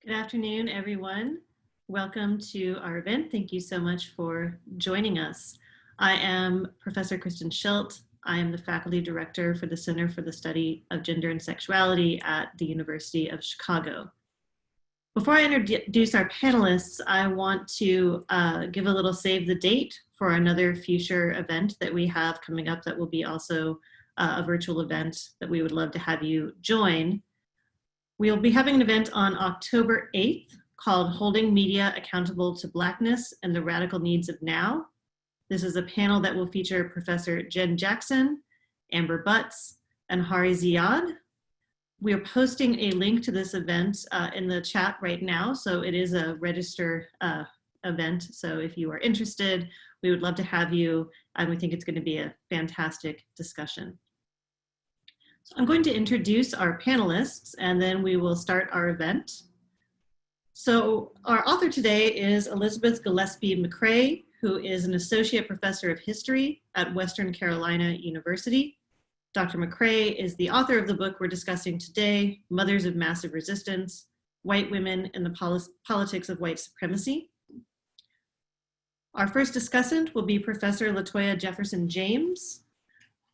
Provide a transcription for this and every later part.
Good afternoon, everyone. Welcome to our event. Thank you so much for joining us. I am Professor Kristen Schilt. I am the faculty director for the Center for the Study of Gender and Sexuality at the University of Chicago. Before I introduce our panelists, I want to give a little save the date for another future event that we have coming up that will be also a virtual event that we would love to have you join. We'll be having an event on October 8th called Holding Media Accountable to Blackness and the Radical Needs of Now. This is a panel that will feature Professor Jen Jackson, Amber Butts, and Hari Ziad. We are posting a link to this event in the chat right now, so it is a register event. So if you are interested, we would love to have you, and we think it's going to be a fantastic discussion. So I'm going to introduce our panelists, and then we will start our event. So our author today is Elizabeth Gillespie McRae, who is an associate professor of history at Western Carolina University. Dr. McRae is the author of the book we're discussing today, Mothers of Massive Resistance, White Women in the Politics of White Supremacy. Our first discussant will be Professor LaToya Jefferson-James.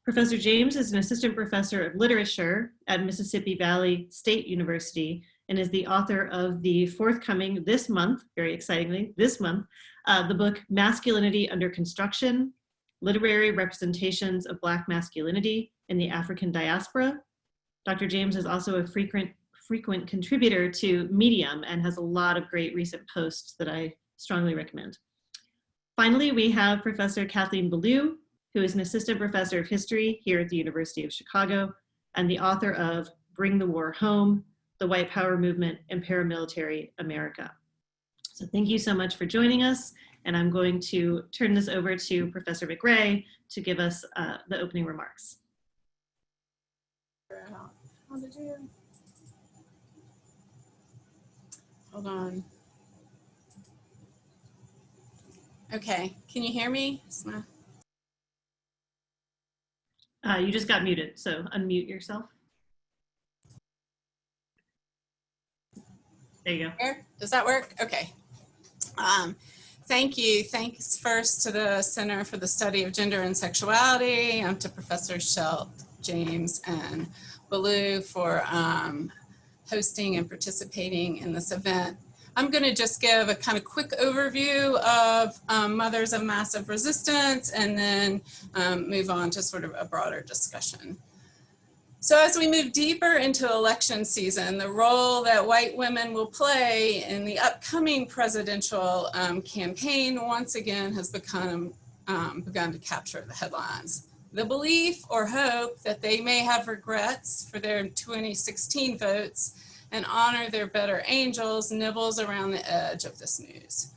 Professor James is an assistant professor of literature at Mississippi Valley State University and is the author of the forthcoming this month, very excitingly, this month, the book Masculinity Under Construction, Literary Representations of Black Masculinity in the African Diaspora. Dr. James is also a frequent contributor to Medium and has a lot of great recent posts that I strongly recommend. Finally, we have Professor Kathleen Belew, who is an assistant professor of history here at the University of Chicago and the author of Bring the War Home, The White Power Movement in Paramilitary America. So thank you so much for joining us. And I'm going to turn this over to Professor McRae to give us the opening remarks. Hold on. Okay, can you hear me? You just got muted, so unmute yourself. There you go. Does that work? Okay. Thank you. Thanks first to the Center for the Study of Gender and Sexuality, to Professor Schilt, James, and Belew for hosting and participating in this event. I'm going to just give a kind of quick overview of Mothers of Massive Resistance and then move on to sort of a broader discussion. So as we move deeper into election season, the role that white women will play in the upcoming presidential campaign once again has begun to capture the headlines. The belief or hope that they may have regrets for their 2016 votes and honor their better angels nibbles around the edge of this news.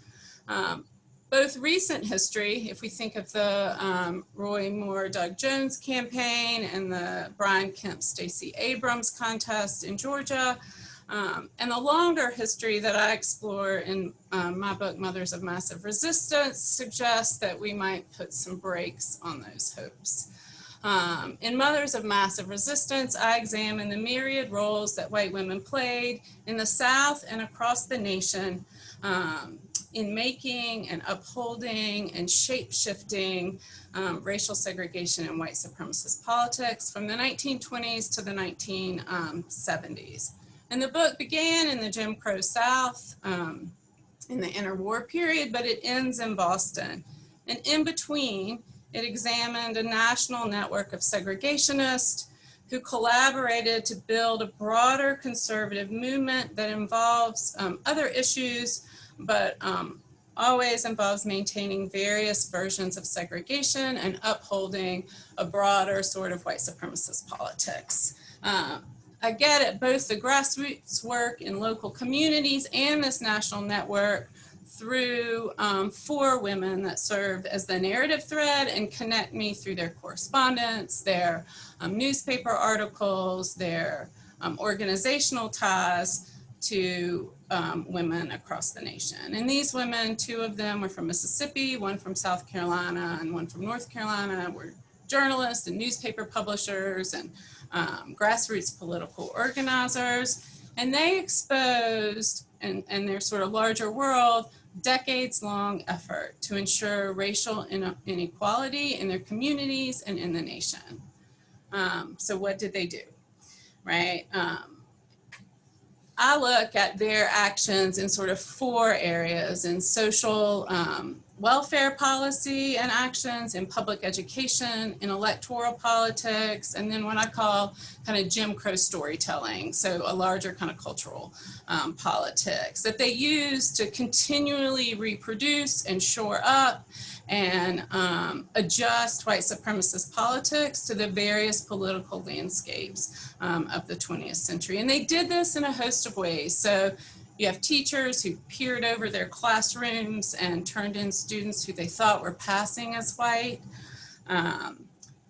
Both recent history, if we think of the Roy Moore-Doug Jones campaign and the Brian Kemp-Stacey Abrams contest in Georgia, and the longer history that I explore in my book, Mothers of Massive Resistance, suggests that we might put some brakes on those hopes. In Mothers of Massive Resistance, I examine the myriad roles that white women played in the South and across the nation in making and upholding and shape-shifting racial segregation and white supremacist politics from the 1920s to the 1970s. And the book began in the Jim Crow South in the interwar period, but it ends in Boston. And in between, it examined a national network of segregationists who collaborated to build a broader conservative movement that involves other issues, but always involves maintaining various versions of segregation and upholding a broader sort of white supremacist politics. I get it, both the grassroots work in local communities and this national network through 4 women that served as the narrative thread and connect me through their correspondence, their newspaper articles, their organizational ties to women across the nation. And these women, 2 of them were from Mississippi, 1 from South Carolina and 1 from North Carolina, were journalists and newspaper publishers and grassroots political organizers. And they exposed, in their sort of larger world, decades-long effort to ensure racial inequality in their communities and in the nation. So what did they do, right? I look at their actions in sort of 4 areas: in social welfare policy and actions, in public education, in electoral politics, and then what I call kind of Jim Crow storytelling, so a larger kind of cultural politics that they use to continually reproduce and shore up and adjust white supremacist politics to the various political landscapes of the 20th century. And they did this in a host of ways. So you have teachers who peered over their classrooms and turned in students who they thought were passing as white.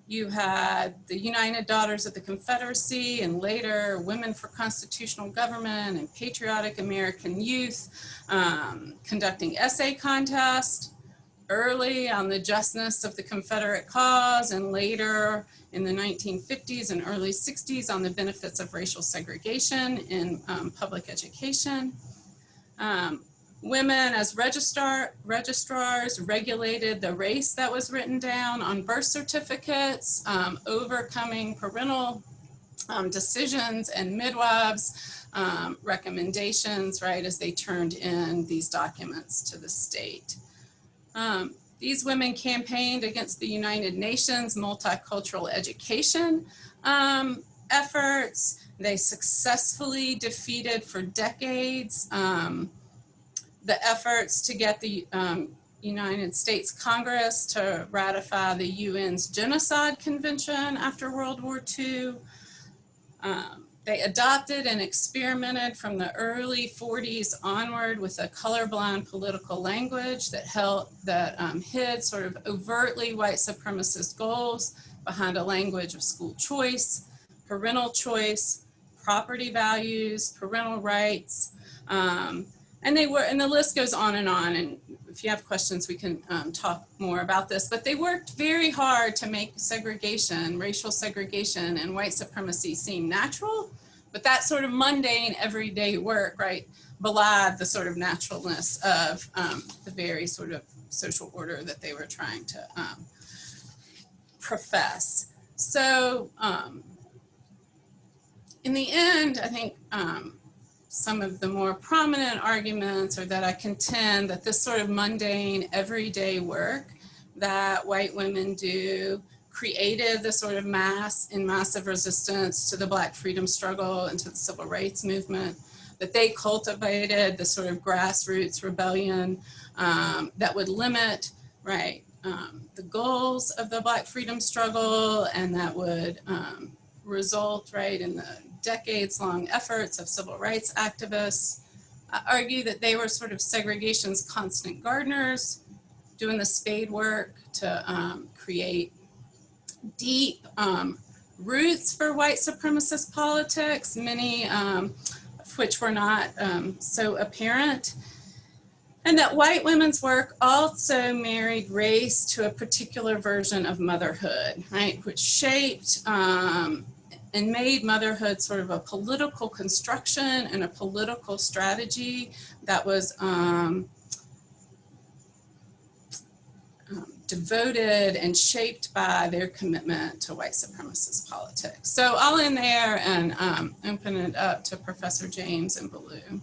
You had the United Daughters of the Confederacy, and later Women for Constitutional Government and Patriotic American Youth conducting essay contests, early on the justness of the Confederate cause, and later in the 1950s and early 60s on the benefits of racial segregation in public education. Women as registrars regulated the race that was written down on birth certificates, overcoming parental decisions and midwives' recommendations, right, as they turned in these documents to the state. These women campaigned against the United Nations multicultural education efforts. They successfully defeated for decades the efforts to get the United States Congress to ratify the UN's Genocide Convention after World War II. They adopted and experimented from the early 40s onward with a colorblind political language that hid sort of overtly white supremacist goals behind a language of school choice, parental choice, property values, parental rights, and the list goes on. And if you have questions, we can talk more about this. But they worked very hard to make segregation, racial segregation, and white supremacy seem natural. But that sort of mundane, everyday work, right, belied the sort of naturalness of the very sort of social order that they were trying to profess. So in the end, I think some of the more prominent arguments are that I contend that this sort of mundane, everyday work that white women do created the sort of massive resistance to the Black freedom struggle and to the civil rights movement, that they cultivated the sort of grassroots rebellion that would limit, right, the goals of the Black freedom struggle, and that would result, right, in the decades-long efforts of civil rights activists. I argue that they were sort of segregation's constant gardeners, doing the spade work to create deep roots for white supremacist politics, many of which were not so apparent. And that white women's work also married race to a particular version of motherhood, right, which shaped and made motherhood sort of a political construction and a political strategy that was devoted and shaped by their commitment to white supremacist politics. So I'll end there and open it up to Professor James and Belew.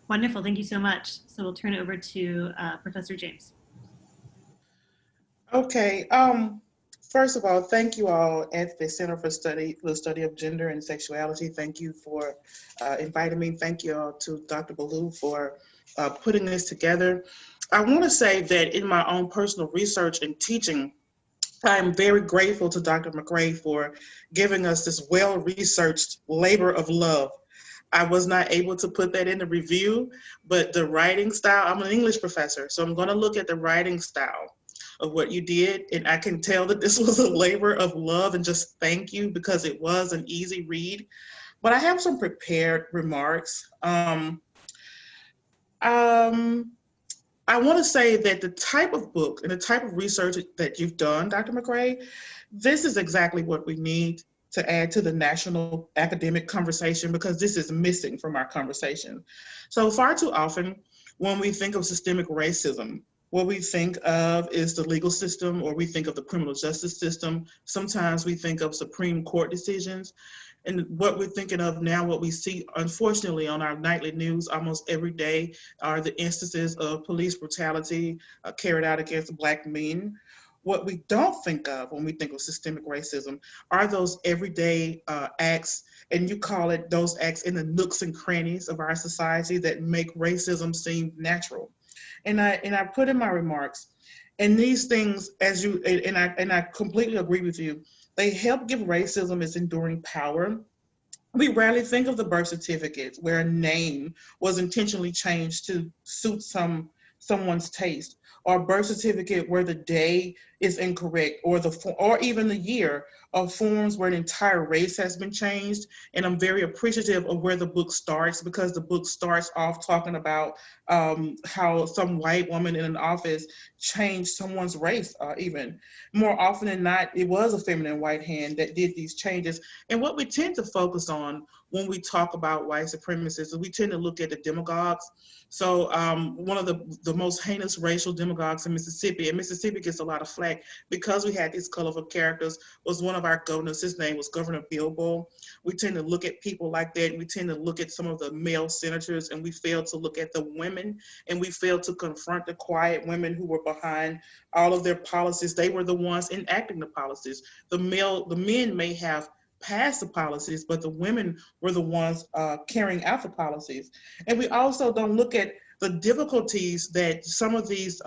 Wonderful, thank you so much. So we'll turn it over to Professor James. Okay, first of all, thank you all at the Center for the Study of Gender and Sexuality. Thank you for inviting me. Thank you all to Dr. Belew for putting this together. I want to say that in my own personal research and teaching, I am very grateful to Dr. McRae for giving us this well-researched labor of love. I was not able to put that in the review, but the writing style, I'm an English professor, so I'm going to look at the writing style of what you did, and I can tell that this was a labor of love, and just thank you, because it was an easy read. But I have some prepared remarks. I want to say that the type of book and the type of research that you've done, Dr. McRae, this is exactly what we need to add to the national academic conversation, because this is missing from our conversation. So far too often, when we think of systemic racism, what we think of is the legal system, or we think of the criminal justice system. Sometimes we think of Supreme Court decisions. And what we're thinking of now, what we see, unfortunately, on our nightly news almost every day are the instances of police brutality carried out against Black men. What we don't think of when we think of systemic racism are those everyday acts, and you call it those acts in the nooks and crannies of our society that make racism seem natural. And I put in my remarks, and these things, as you and I completely agree with you, they help give racism its enduring power. We rarely think of the birth certificate where a name was intentionally changed to suit someone's taste, or a birth certificate where the day is incorrect, or even the year, of forms where an entire race has been changed. And I'm very appreciative of where the book starts, because the book starts off talking about how some white woman in an office changed someone's race. Even more often than not, it was a feminine white hand that did these changes. And what we tend to focus on when we talk about white supremacists is we tend to look at the demagogues. So one of the most heinous racial demagogues in Mississippi, and Mississippi gets a lot of flack because we had these colorful characters, was one of our governors. His name was Governor Belew. We tend to look at people like that. We tend to look at some of the male senators, and we fail to look at the women, and we fail to confront the quiet women who were behind all of their policies. They were the ones enacting the policies. The men may have passed the policies, but the women were the ones carrying out the policies. And we also don't look at the difficulties that some of these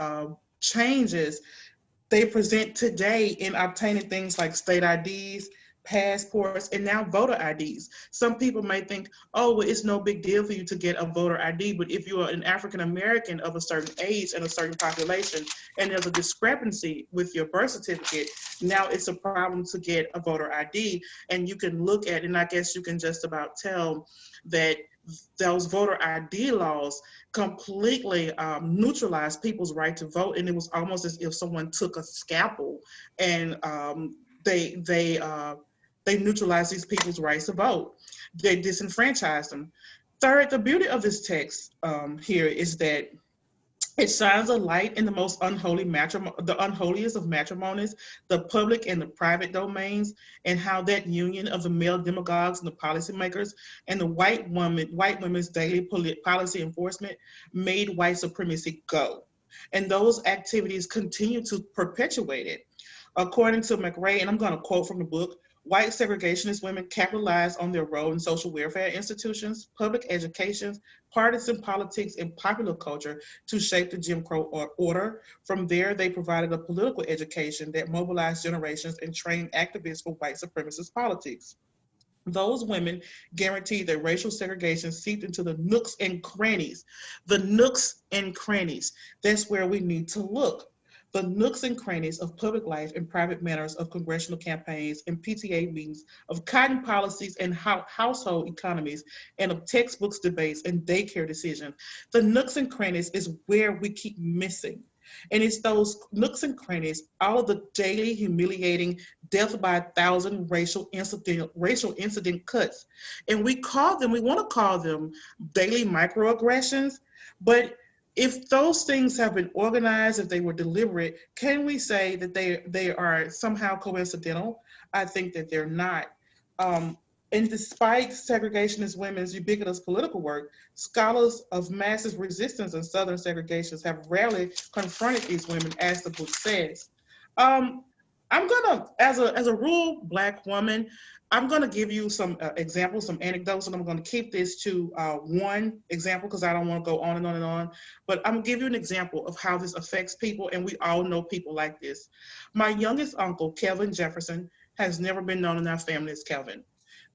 changes they present today in obtaining things like state IDs, passports, and now voter IDs. Some people may think, oh, well, it's no big deal for you to get a voter ID, but if you are an African American of a certain age and a certain population, and there's a discrepancy with your birth certificate, now it's a problem to get a voter ID. And you can look at, and I guess you can just about tell that those voter ID laws completely neutralized people's right to vote, and it was almost as if someone took a scalpel and they neutralized these people's rights to vote. They disenfranchised them. Third, the beauty of this text here is that it shines a light in the most unholy the unholiest of matrimonies, the public and the private domains, and how that union of the male demagogues and the policymakers and the white women's daily policy enforcement made white supremacy go. And those activities continue to perpetuate it. According to McRae, and I'm going to quote from the book, white segregationist women capitalize on their role in social welfare institutions, public education, partisan politics, and popular culture to shape the Jim Crow order. From there, they provided a political education that mobilized generations and trained activists for white supremacist politics. Those women guaranteed that racial segregation seeped into the nooks and crannies. The nooks and crannies, that's where we need to look. The nooks and crannies of public life and private manners of congressional campaigns and PTA meetings, of cotton policies and household economies, and of textbooks debates and daycare decisions. The nooks and crannies is where we keep missing. And it's those nooks and crannies, all of the daily humiliating death by 1,000 racial incident cuts. And we want to call them daily microaggressions, but if those things have been organized, if they were deliberate, can we say that they are somehow coincidental? I think that they're not. And despite segregationist women's ubiquitous political work, scholars of massive resistance and Southern segregationists have rarely confronted these women, as the book says. I'm gonna, as a rural Black woman, I'm gonna give you some examples, some anecdotes, and I'm gonna keep this to one example because I don't wanna go on and on and on, but I'm gonna give you an example of how this affects people, and we all know people like this. My youngest uncle, Kelvin Jefferson, has never been known in our family as Kelvin.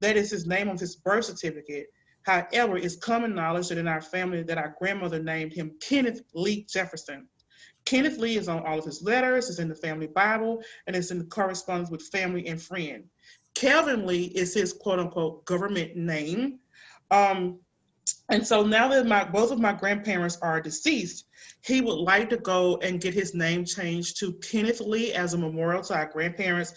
That is his name on his birth certificate. However, it's common knowledge that in our family that our grandmother named him Kenneth Lee Jefferson. Kenneth Lee is on all of his letters, it's in the family Bible, and it's in the correspondence with family and friend. Kelvin Lee is his quote unquote government name. And so now that both of my grandparents are deceased, he would like to go and get his name changed to Kenneth Lee as a memorial to our grandparents,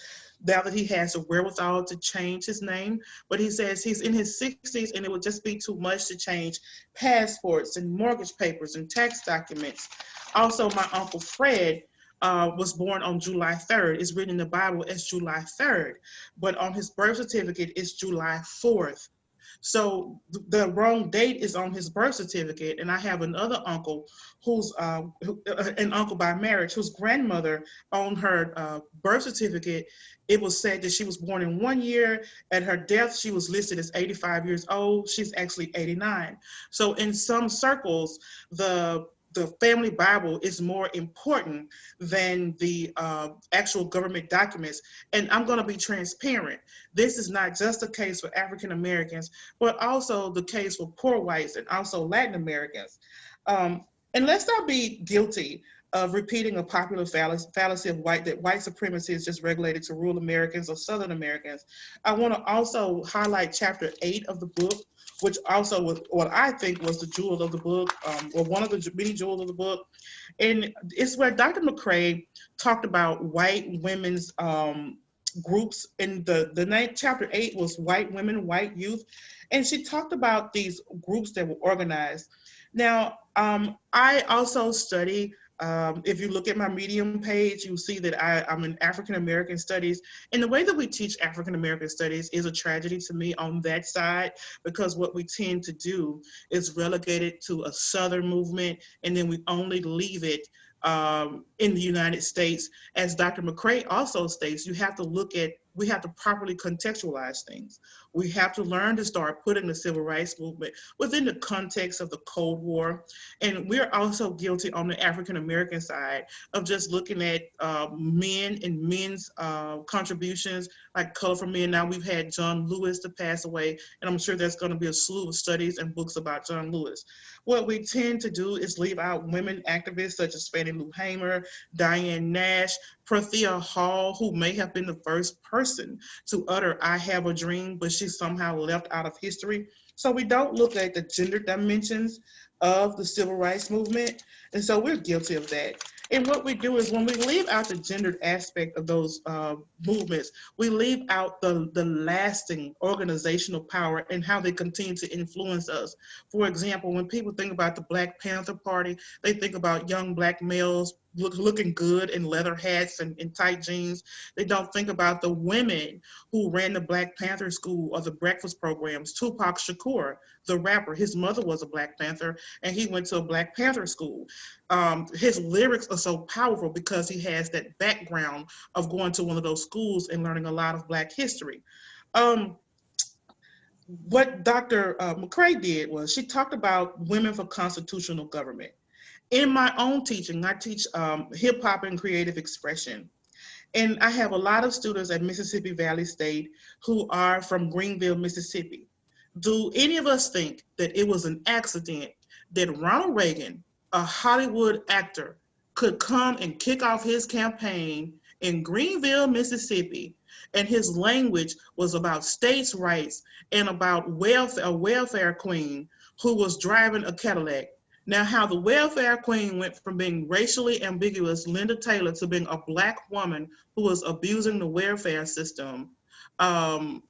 now that he has the wherewithal to change his name. But he says he's in his 60s and it would just be too much to change passports and mortgage papers and tax documents. Also, my Uncle Fred was born on July 3rd. It's written in the Bible as July 3rd, but on his birth certificate, it's July 4th. So the wrong date is on his birth certificate. And I have another uncle who's an uncle by marriage, whose grandmother on her birth certificate, it was said that she was born in one year. At her death, she was listed as 85 years old. She's actually 89. So in some circles, the family Bible is more important than the actual government documents. And I'm going to be transparent. This is not just a case for African Americans, but also the case for poor whites and also Latin Americans. And let's not be guilty of repeating a popular fallacy of that white supremacy is just regulated to rural Americans or Southern Americans. I want to also highlight chapter 8 of the book, which also was what I think was the jewel of the book, or one of the many jewels of the book. And it's where Dr. McRae talked about white women's groups. And the name, chapter 8 was white women, white youth. And she talked about these groups that were organized. Now, I also study, if you look at my Medium page, you'll see that I'm in African American studies. And the way that we teach African American studies is a tragedy to me on that side, because what we tend to do is relegate it to a Southern movement, and then we only leave it in the United States. As Dr. McRae also states, we have to properly contextualize things. We have to learn to start putting the civil rights movement within the context of the Cold War. And we're also guilty on the African American side of just looking at men and men's contributions, like Colorful Men. Now we've had John Lewis to pass away, and I'm sure there's going to be a slew of studies and books about John Lewis. What we tend to do is leave out women activists such as Fannie Lou Hamer, Diane Nash, Prothea Hall, who may have been the first person to utter "I have a dream," but she's somehow left out of history. So we don't look at the gender dimensions of the civil rights movement. And so we're guilty of that. And what we do is when we leave out the gendered aspect of those movements, we leave out the lasting organizational power and how they continue to influence us. For example, when people think about the Black Panther Party, they think about young Black males looking good in leather hats and tight jeans. They don't think about the women who ran the Black Panther School or the breakfast programs. Tupac Shakur, the rapper, his mother was a Black Panther, and he went to a Black Panther school. His lyrics are so powerful because he has that background of going to one of those schools and learning a lot of Black history. What Dr. McRae did was she talked about women for constitutional government. In my own teaching, I teach hip hop and creative expression. And I have a lot of students at Mississippi Valley State who are from Greenville, Mississippi. Do any of us think that it was an accident that Ronald Reagan, a Hollywood actor, could come and kick off his campaign in Greenville, Mississippi, and his language was about states' rights and about a welfare queen who was driving a Cadillac? Now, how the welfare queen went from being racially ambiguous Linda Taylor to being a Black woman who was abusing the welfare system, and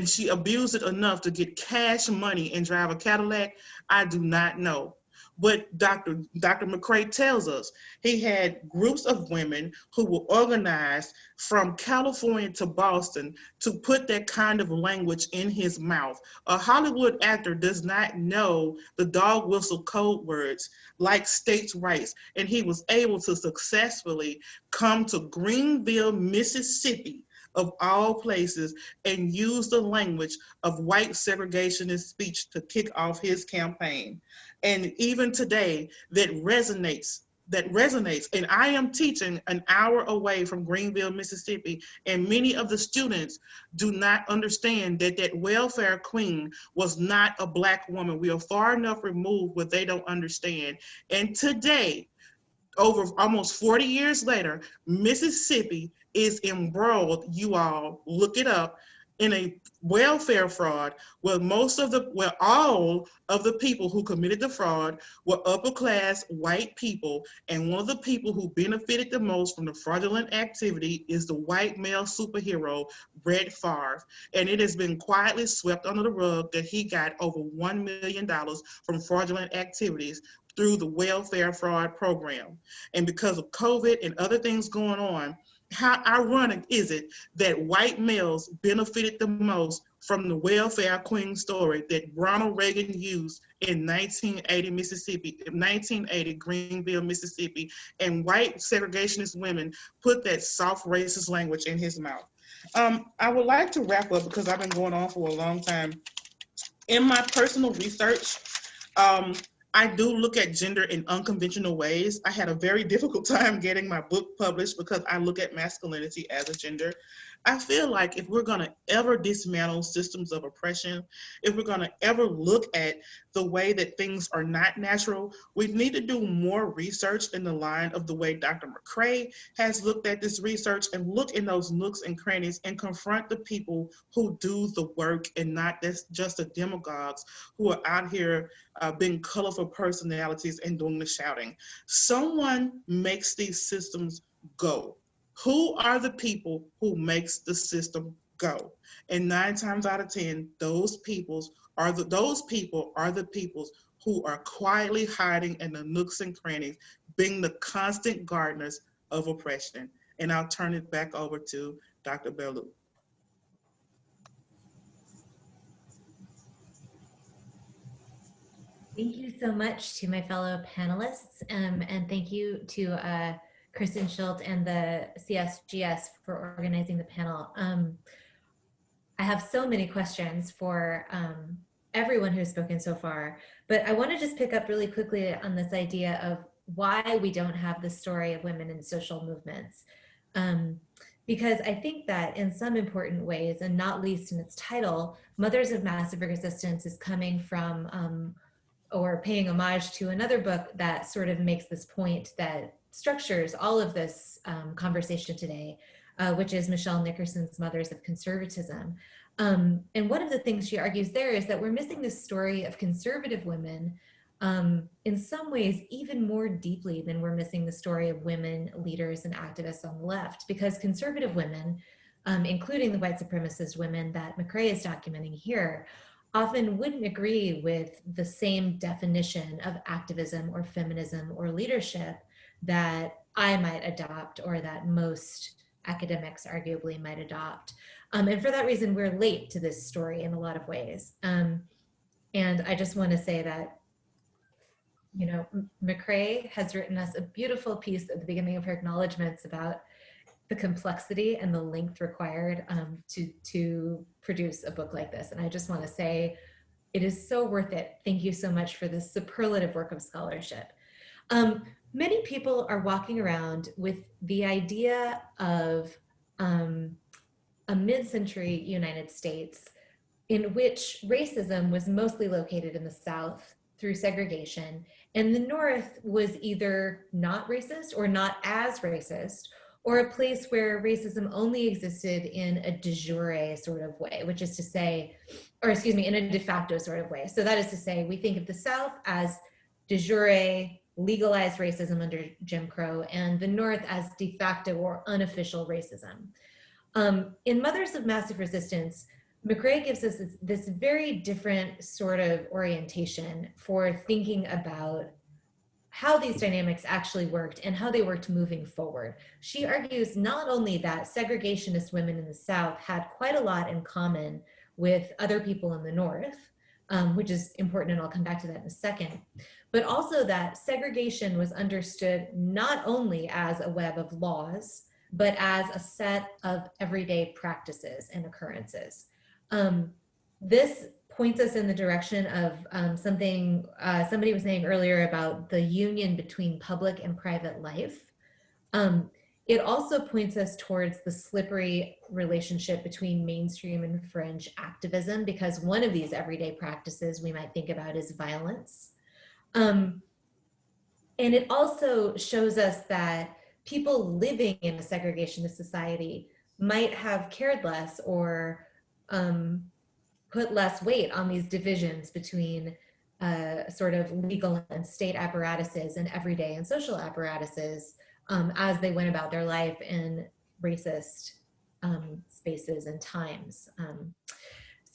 she abused it enough to get cash money and drive a Cadillac, I do not know. But Dr. McRae tells us he had groups of women who were organized from California to Boston to put that kind of language in his mouth. A Hollywood actor does not know the dog whistle code words like states' rights, and he was able to successfully come to Greenville, Mississippi, of all places, and use the language of white segregationist speech to kick off his campaign. And even today, that resonates. And I am teaching an hour away from Greenville, Mississippi, and many of the students do not understand that that welfare queen was not a Black woman. We are far enough removed where they don't understand. And today, over almost 40 years later, Mississippi is embroiled, you all look it up, in a welfare fraud where all of the people who committed the fraud were upper class white people, and one of the people who benefited the most from the fraudulent activity is the white male superhero Brett Favre. And it has been quietly swept under the rug that he got over $1 million from fraudulent activities through the welfare fraud program. And because of COVID and other things going on, how ironic is it that white males benefited the most from the welfare queen story that Ronald Reagan used in 1980 Greenville, Mississippi, and white segregationist women put that soft racist language in his mouth. I would like to wrap up because I've been going on for a long time. In my personal research, I do look at gender in unconventional ways. I had a very difficult time getting my book published because I look at masculinity as a gender. I feel like if we're going to ever dismantle systems of oppression, if we're going to ever look at the way that things are not natural, we need to do more research in the line of the way Dr. McRae has looked at this research, and look in those nooks and crannies and confront the people who do the work and not just the demagogues who are out here being colorful personalities and doing the shouting. Someone makes these systems go. Who are the people who makes the system go? And 9 times out of 10, those people are the peoples who are quietly hiding in the nooks and crannies, being the constant gardeners of oppression. And I'll turn it back over to Dr. Belew. Thank you so much to my fellow panelists, and thank you to Kristen Schilt and the CSGS for organizing the panel. I have so many questions for everyone who's spoken so far, but I want to just pick up really quickly on this idea of why we don't have the story of women in social movements. Because I think that in some important ways, and not least in its title, Mothers of Massive Resistance is coming from or paying homage to another book that sort of makes this point that structures all of this conversation today, which is Michelle Nickerson's Mothers of Conservatism. And one of the things she argues there is that we're missing this story of conservative women in some ways even more deeply than we're missing the story of women leaders and activists on the left, because conservative women, including the white supremacist women that McRae is documenting here, often wouldn't agree with the same definition of activism or feminism or leadership that I might adopt, or that most academics arguably might adopt. And for that reason, we're late to this story in a lot of ways. And I just want to say that, you know, McRae has written us a beautiful piece at the beginning of her acknowledgements about the complexity and the length required to produce a book like this. And I just want to say, it is so worth it. Thank you so much for this superlative work of scholarship. Many people are walking around with the idea of a mid-century United States in which racism was mostly located in the South through segregation, and the North was either not racist or not as racist, or a place where racism only existed in a de jure sort of way, which is to say, or excuse me, in a de facto sort of way. So that is to say, we think of the South as de jure, legalized racism under Jim Crow, and the North as de facto or unofficial racism. In Mothers of Massive Resistance, McRae gives us this very different sort of orientation for thinking about how these dynamics actually worked and how they worked moving forward. She argues not only that segregationist women in the South had quite a lot in common with other people in the North, which is important, and I'll come back to that in a second, but also that segregation was understood not only as a web of laws, but as a set of everyday practices and occurrences. This points us in the direction of something somebody was saying earlier about the union between public and private life. It also points us towards the slippery relationship between mainstream and fringe activism, because one of these everyday practices we might think about is violence. And it also shows us that people living in a segregationist society might have cared less or put less weight on these divisions between sort of legal and state apparatuses and everyday and social apparatuses as they went about their life in racist spaces and times.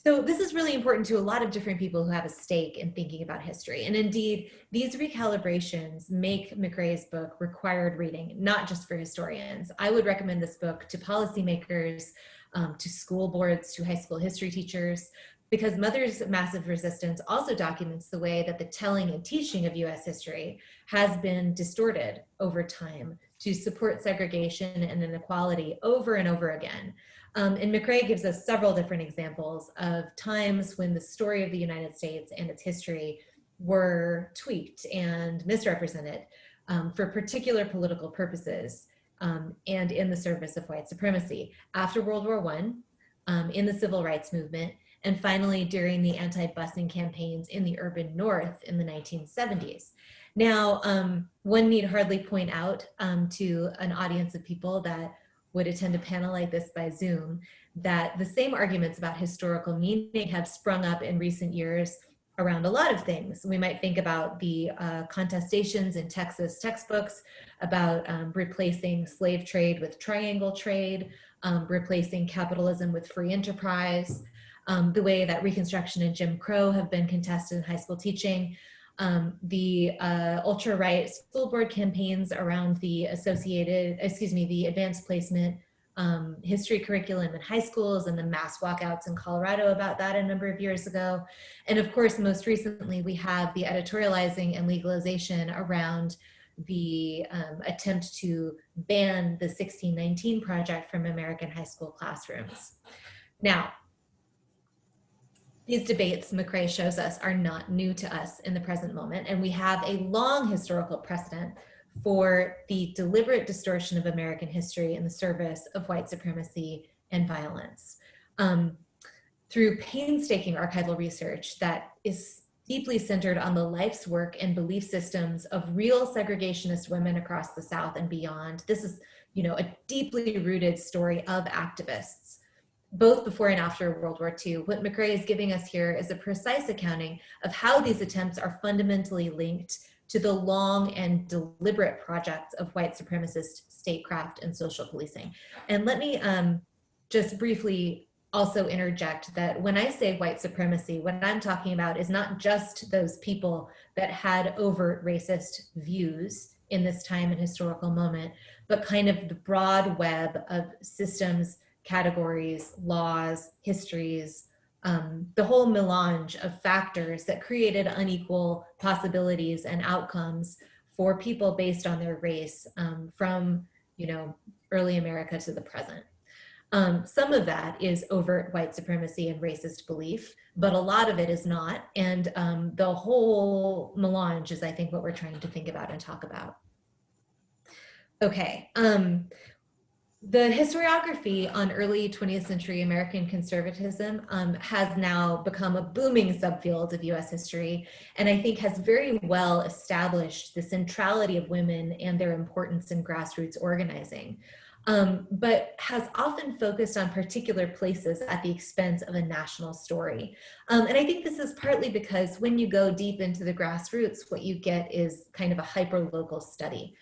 So this is really important to a lot of different people who have a stake in thinking about history. And indeed, these recalibrations make McRae's book required reading, not just for historians. I would recommend this book to policymakers, to school boards, to high school history teachers, because Mother's Massive Resistance also documents the way that the telling and teaching of US history has been distorted over time to support segregation and inequality over and over again. And McRae gives us several different examples of times when the story of the United States and its history were tweaked and misrepresented for particular political purposes and in the service of white supremacy. After World War I, in the civil rights movement, and finally during the anti-busing campaigns in the urban North in the 1970s. Now, one need hardly point out to an audience of people that would attend a panel like this by Zoom, that the same arguments about historical meaning have sprung up in recent years around a lot of things. We might think about the contestations in Texas textbooks about replacing slave trade with triangle trade, replacing capitalism with free enterprise, the way that Reconstruction and Jim Crow have been contested in high school teaching, the ultra-right school board campaigns around the the advanced placement history curriculum in high schools and the mass walkouts in Colorado about that a number of years ago. And of course, most recently, we have the editorializing and legalization around the attempt to ban the 1619 Project from American high school classrooms. Now, these debates, McRae shows us, are not new to us in the present moment, and we have a long historical precedent for the deliberate distortion of American history in the service of white supremacy and violence. Through painstaking archival research that is deeply centered on the life's work and belief systems of real segregationist women across the South and beyond, this is, a deeply rooted story of activists, both before and after World War II. What McRae is giving us here is a precise accounting of how these attempts are fundamentally linked to the long and deliberate projects of white supremacist statecraft and social policing. And let me just briefly also interject that when I say white supremacy, what I'm talking about is not just those people that had overt racist views in this time and historical moment, but kind of the broad web of systems, categories, laws, histories, the whole melange of factors that created unequal possibilities and outcomes for people based on their race from, early America to the present. Some of that is overt white supremacy and racist belief, but a lot of it is not. And the whole melange is, I think, what we're trying to think about and talk about. Okay. The historiography on early 20th century American conservatism has now become a booming subfield of US history, and I think has very well established the centrality of women and their importance in grassroots organizing, but has often focused on particular places at the expense of a national story. And I think this is partly because when you go deep into the grassroots, what you get is kind of a hyper-local study.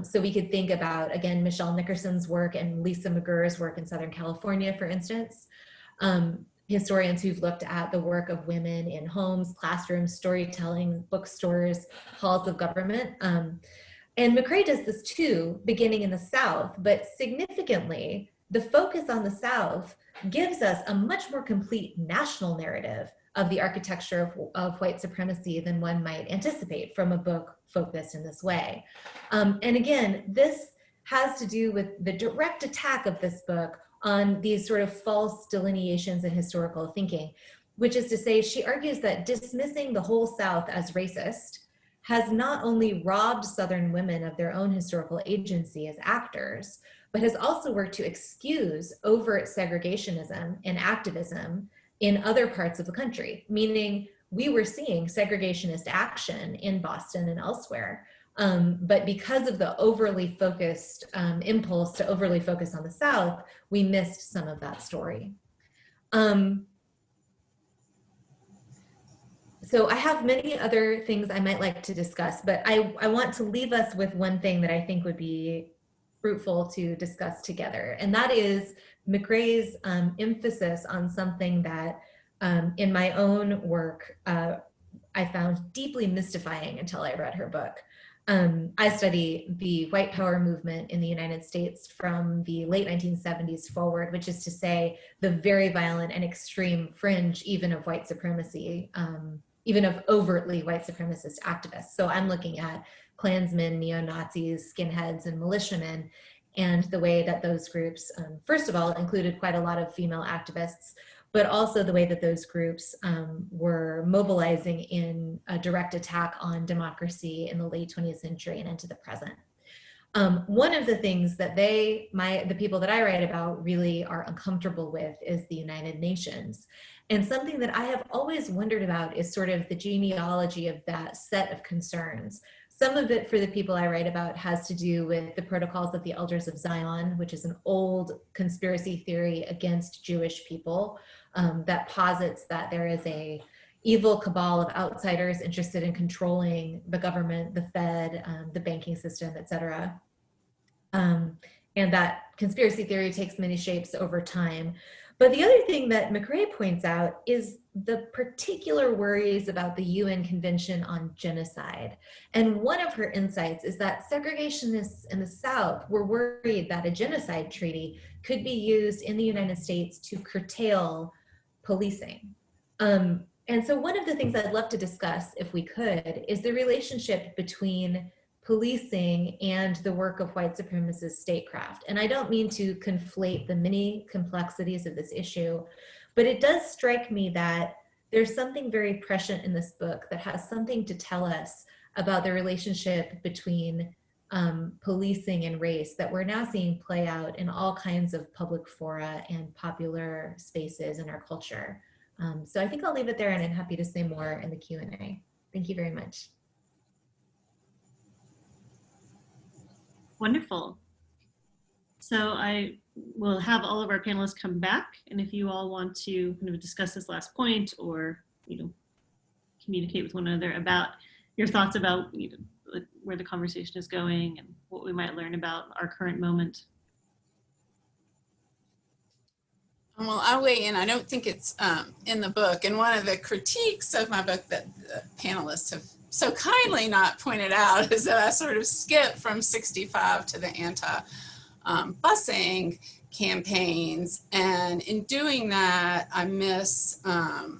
So we could think about, again, Michelle Nickerson's work and Lisa McGurr's work in Southern California, for instance. Historians who've looked at the work of women in homes, classrooms, storytelling, bookstores, halls of government. And McRae does this too, beginning in the South, but significantly, the focus on the South gives us a much more complete national narrative of the architecture of white supremacy than one might anticipate from a book focused in this way. And again, this has to do with the direct attack of this book on these sort of false delineations in historical thinking, which is to say, she argues that dismissing the whole South as racist has not only robbed Southern women of their own historical agency as actors, but has also worked to excuse overt segregationism and activism in other parts of the country, meaning we were seeing segregationist action in Boston and elsewhere. But because of the overly focused impulse to overly focus on the South, we missed some of that story. So I have many other things I might like to discuss, but I want to leave us with one thing that I think would be fruitful to discuss together. And that is McRae's emphasis on something that in my own work, I found deeply mystifying until I read her book. I study the white power movement in the United States from the late 1970s forward, which is to say the very violent and extreme fringe even of white supremacy, even of overtly white supremacist activists. So I'm looking at Klansmen, neo-Nazis, skinheads, and militiamen, and the way that those groups, first of all, included quite a lot of female activists, but also the way that those groups were mobilizing in a direct attack on democracy in the late 20th century and into the present. One of the things that the people that I write about really are uncomfortable with is the United Nations. And something that I have always wondered about is sort of the genealogy of that set of concerns. Some of it for the people I write about has to do with the Protocols of the Elders of Zion, which is an old conspiracy theory against Jewish people that posits that there is a evil cabal of outsiders interested in controlling the government, the Fed, the banking system, et cetera. And that conspiracy theory takes many shapes over time. But the other thing that McRae points out is the particular worries about the UN Convention on Genocide. And one of her insights is that segregationists in the South were worried that a genocide treaty could be used in the United States to curtail policing. And so one of the things I'd love to discuss, if we could, is the relationship between policing and the work of white supremacist statecraft. And I don't mean to conflate the many complexities of this issue, but it does strike me that there's something very prescient in this book that has something to tell us about the relationship between policing and race that we're now seeing play out in all kinds of public fora and popular spaces in our culture. So I think I'll leave it there, and I'm happy to say more in the Q&A. Thank you very much. Wonderful. So I will have all of our panelists come back, and if you all want to kind of discuss this last point or communicate with one another about your thoughts about where the conversation is going and what we might learn about our current moment. Well, I'll weigh in. I don't think it's in the book. And one of the critiques of my book that the panelists have so kindly not pointed out is that I sort of skipped from 65 to the anti-busing campaigns. And in doing that, I miss a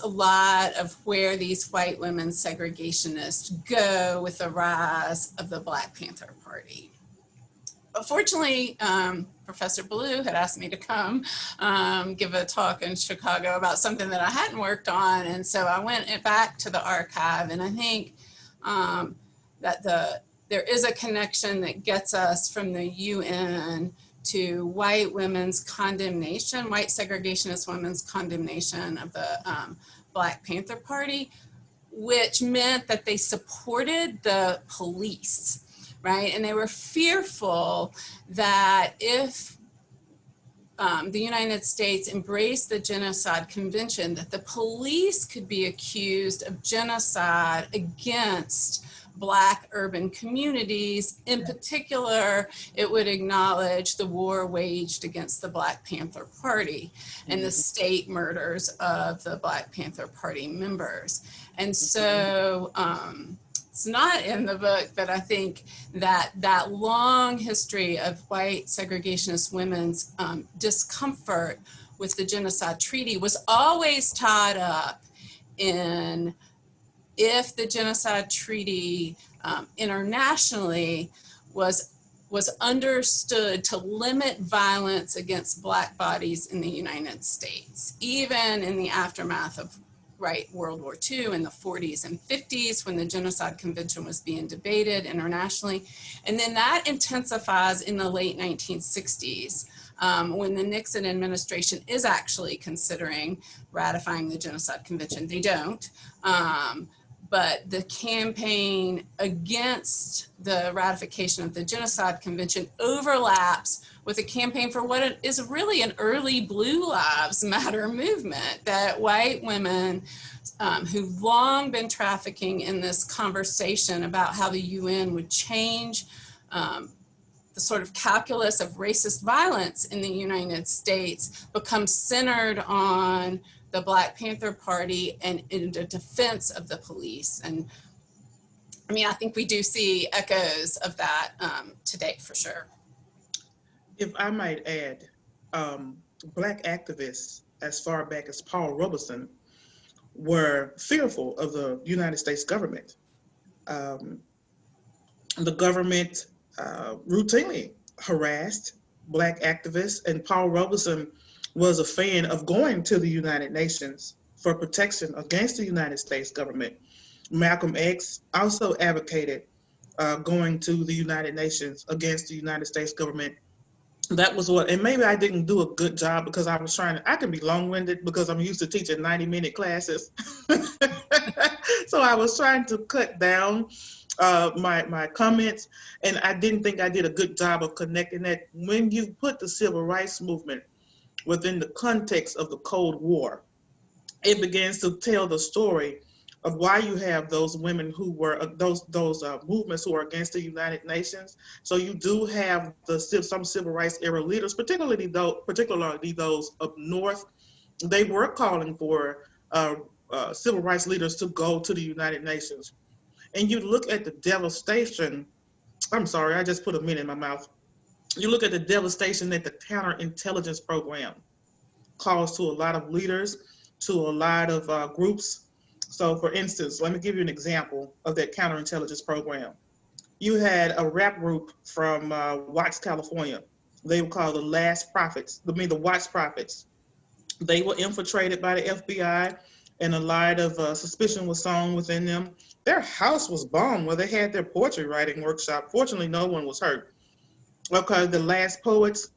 lot of where these white women segregationists go with the rise of the Black Panther Party. But fortunately, Professor Belew had asked me to come give a talk in Chicago about something that I hadn't worked on. And so I went back to the archive, and I think that there is a connection that gets us from the UN to white women's condemnation, white segregationist women's condemnation of the Black Panther Party, which meant that they supported the police. Right, and they were fearful that if the United States embraced the Genocide Convention, that the police could be accused of genocide against Black urban communities. In particular, it would acknowledge the war waged against the Black Panther Party and the state murders of the Black Panther Party members. And so, it's not in the book, but I think that that long history of white segregationist women's discomfort with the Genocide Treaty was always tied up in if the Genocide Treaty internationally was understood to limit violence against Black bodies in the United States, even in the aftermath of World War II in the 40s and 50s when the Genocide Convention was being debated internationally. And then that intensifies in the late 1960s when the Nixon administration is actually considering ratifying the Genocide Convention. They don't, but the campaign against the ratification of the Genocide Convention overlaps with a campaign for what is really an early Blue Lives Matter movement, that white women who've long been trafficking in this conversation about how the UN would change the sort of calculus of racist violence in the United States becomes centered on the Black Panther Party and in the defense of the police. And I mean, I think we do see echoes of that today for sure. If I might add, Black activists as far back as Paul Robeson were fearful of the United States government. The government routinely harassed Black activists, and Paul Robeson was a fan of going to the United Nations for protection against the United States government. Malcolm X also advocated going to the United Nations against the United States government. That was what, and maybe I didn't do a good job because I was trying to, I can be long-winded because I'm used to teaching 90-minute classes. So I was trying to cut down my comments, and I didn't think I did a good job of connecting that. When you put the civil rights movement within the context of the Cold War, it begins to tell the story of why you have those women who were those movements who are against the United Nations. So you do have some civil rights era leaders, particularly those up north. They were calling for civil rights leaders to go to the United Nations. And you look at the devastation. I'm sorry, I just put a minute in my mouth. You look at the devastation that the counterintelligence program caused to a lot of leaders, to a lot of groups. So for instance, let me give you an example of that counterintelligence program. You had a rap group from Watts, California. They were called the the Watts Prophets. They were infiltrated by the FBI, and a lot of suspicion was sown within them. Their house was bombed where they had their poetry writing workshop. Fortunately, no one was hurt. Okay, the Last Poets,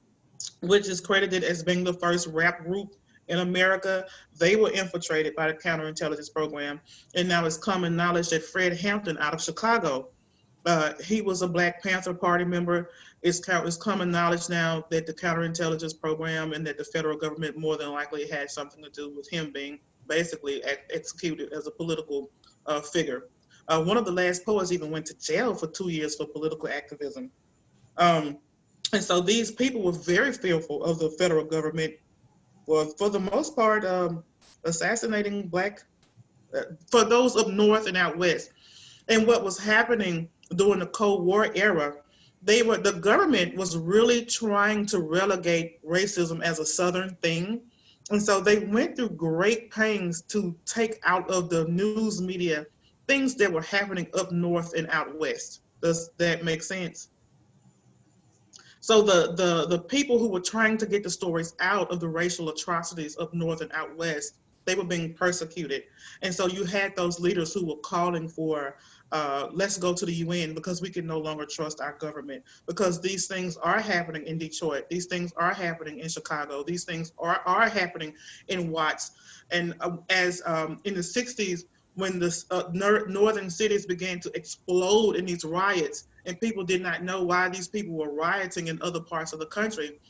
which is credited as being the first rap group in America, they were infiltrated by the counterintelligence program. And now it's common knowledge that Fred Hampton out of Chicago, he was a Black Panther Party member. It's common knowledge now that the counterintelligence program and that the federal government more than likely had something to do with him being basically executed as a political figure. One of the Last Poets even went to jail for 2 years for political activism. And so these people were very fearful of the federal government, well, for the most part, assassinating Black, for those up north and out west. And what was happening during the Cold War era, the government was really trying to relegate racism as a Southern thing. And so they went through great pains to take out of the news media things that were happening up north and out west. Does that make sense? So the people who were trying to get the stories out of the racial atrocities up north and out west, they were being persecuted. And so you had those leaders who were calling for, let's go to the UN because we can no longer trust our government, because these things are happening in Detroit. These things are happening in Chicago. These things are happening in Watts. And as in the 60s, when the northern cities began to explode in these riots, and people did not know why these people were rioting in other parts of the country,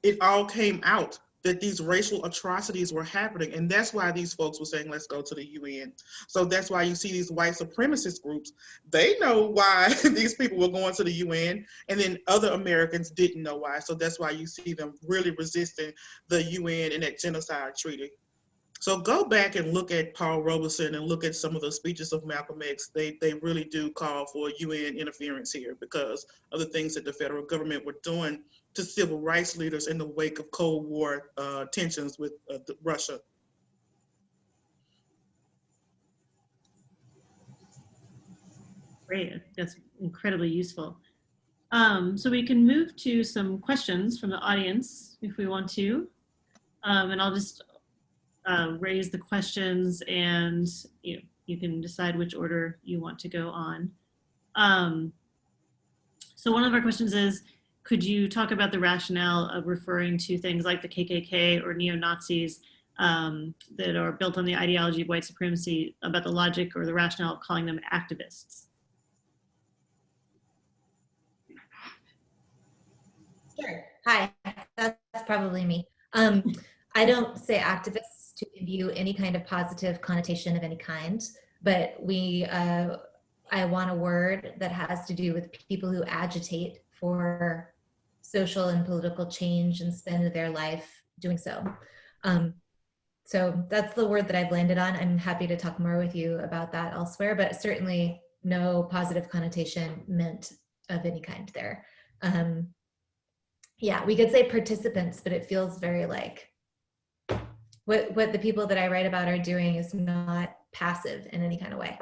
it all came out that these racial atrocities were happening. And that's why these folks were saying, let's go to the UN. So that's why you see these white supremacist groups. They know why these people were going to the UN, and then other Americans didn't know why. So that's why you see them really resisting the UN and that genocide treaty. So go back and look at Paul Robeson and look at some of the speeches of Malcolm X. They really do call for UN interference here because of the things that the federal government were doing to civil rights leaders in the wake of Cold War tensions with Russia. Great, that's incredibly useful. So we can move to some questions from the audience if we want to. And I'll just raise the questions, and you can decide which order you want to go on. So one of our questions is, could you talk about the rationale of referring to things like the KKK or neo-Nazis that are built on the ideology of white supremacy, about the logic or the rationale of calling them activists? Sure. Hi, that's probably me. I don't say activists to give you any kind of positive connotation of any kind, but I want a word that has to do with people who agitate for social and political change and spend their life doing so. So that's the word that I've landed on. I'm happy to talk more with you about that elsewhere, but certainly no positive connotation meant of any kind there. Yeah, we could say participants, but it feels very like what the people that I write about are doing is not passive in any kind of way.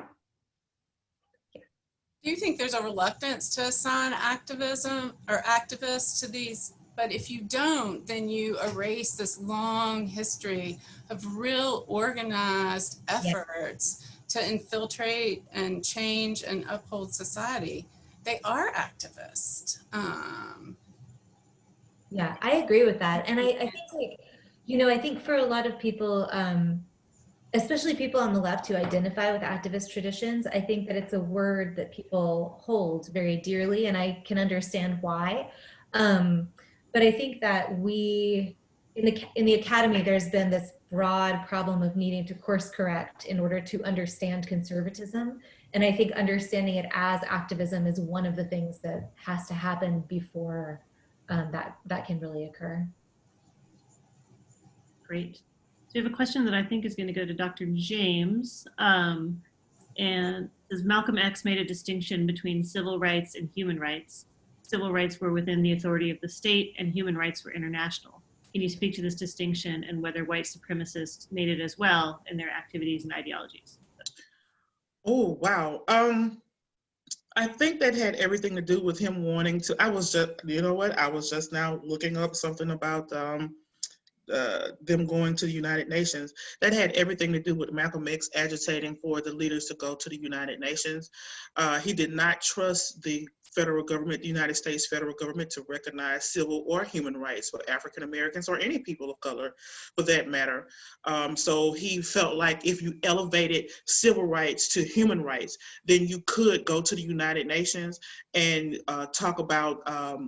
Do you think there's a reluctance to assign activism or activists to these? But if you don't, then you erase this long history of real organized efforts to infiltrate and change and uphold society. They are activists. Yeah, I agree with that. And I think like, you know, I think for a lot of people, especially people on the left who identify with activist traditions, I think that it's a word that people hold very dearly, and I can understand why. But I think that we, in the academy, there's been this broad problem of needing to course correct in order to understand conservatism. And I think understanding it as activism is one of the things that has to happen before that can really occur. Great. So we have a question that I think is going to go to Dr. James. And says Malcolm X made a distinction between civil rights and human rights. Civil rights were within the authority of the state and human rights were international. Can you speak to this distinction and whether white supremacists made it as well in their activities and ideologies? Oh, wow. I think that had everything to do with him wanting to, I was just now looking up something about them going to the United Nations. That had everything to do with Malcolm X agitating for the leaders to go to the United Nations. He did not trust the federal government, the United States federal government, to recognize civil or human rights for African Americans or any people of color for that matter. So he felt like if you elevated civil rights to human rights, then you could go to the United Nations and talk about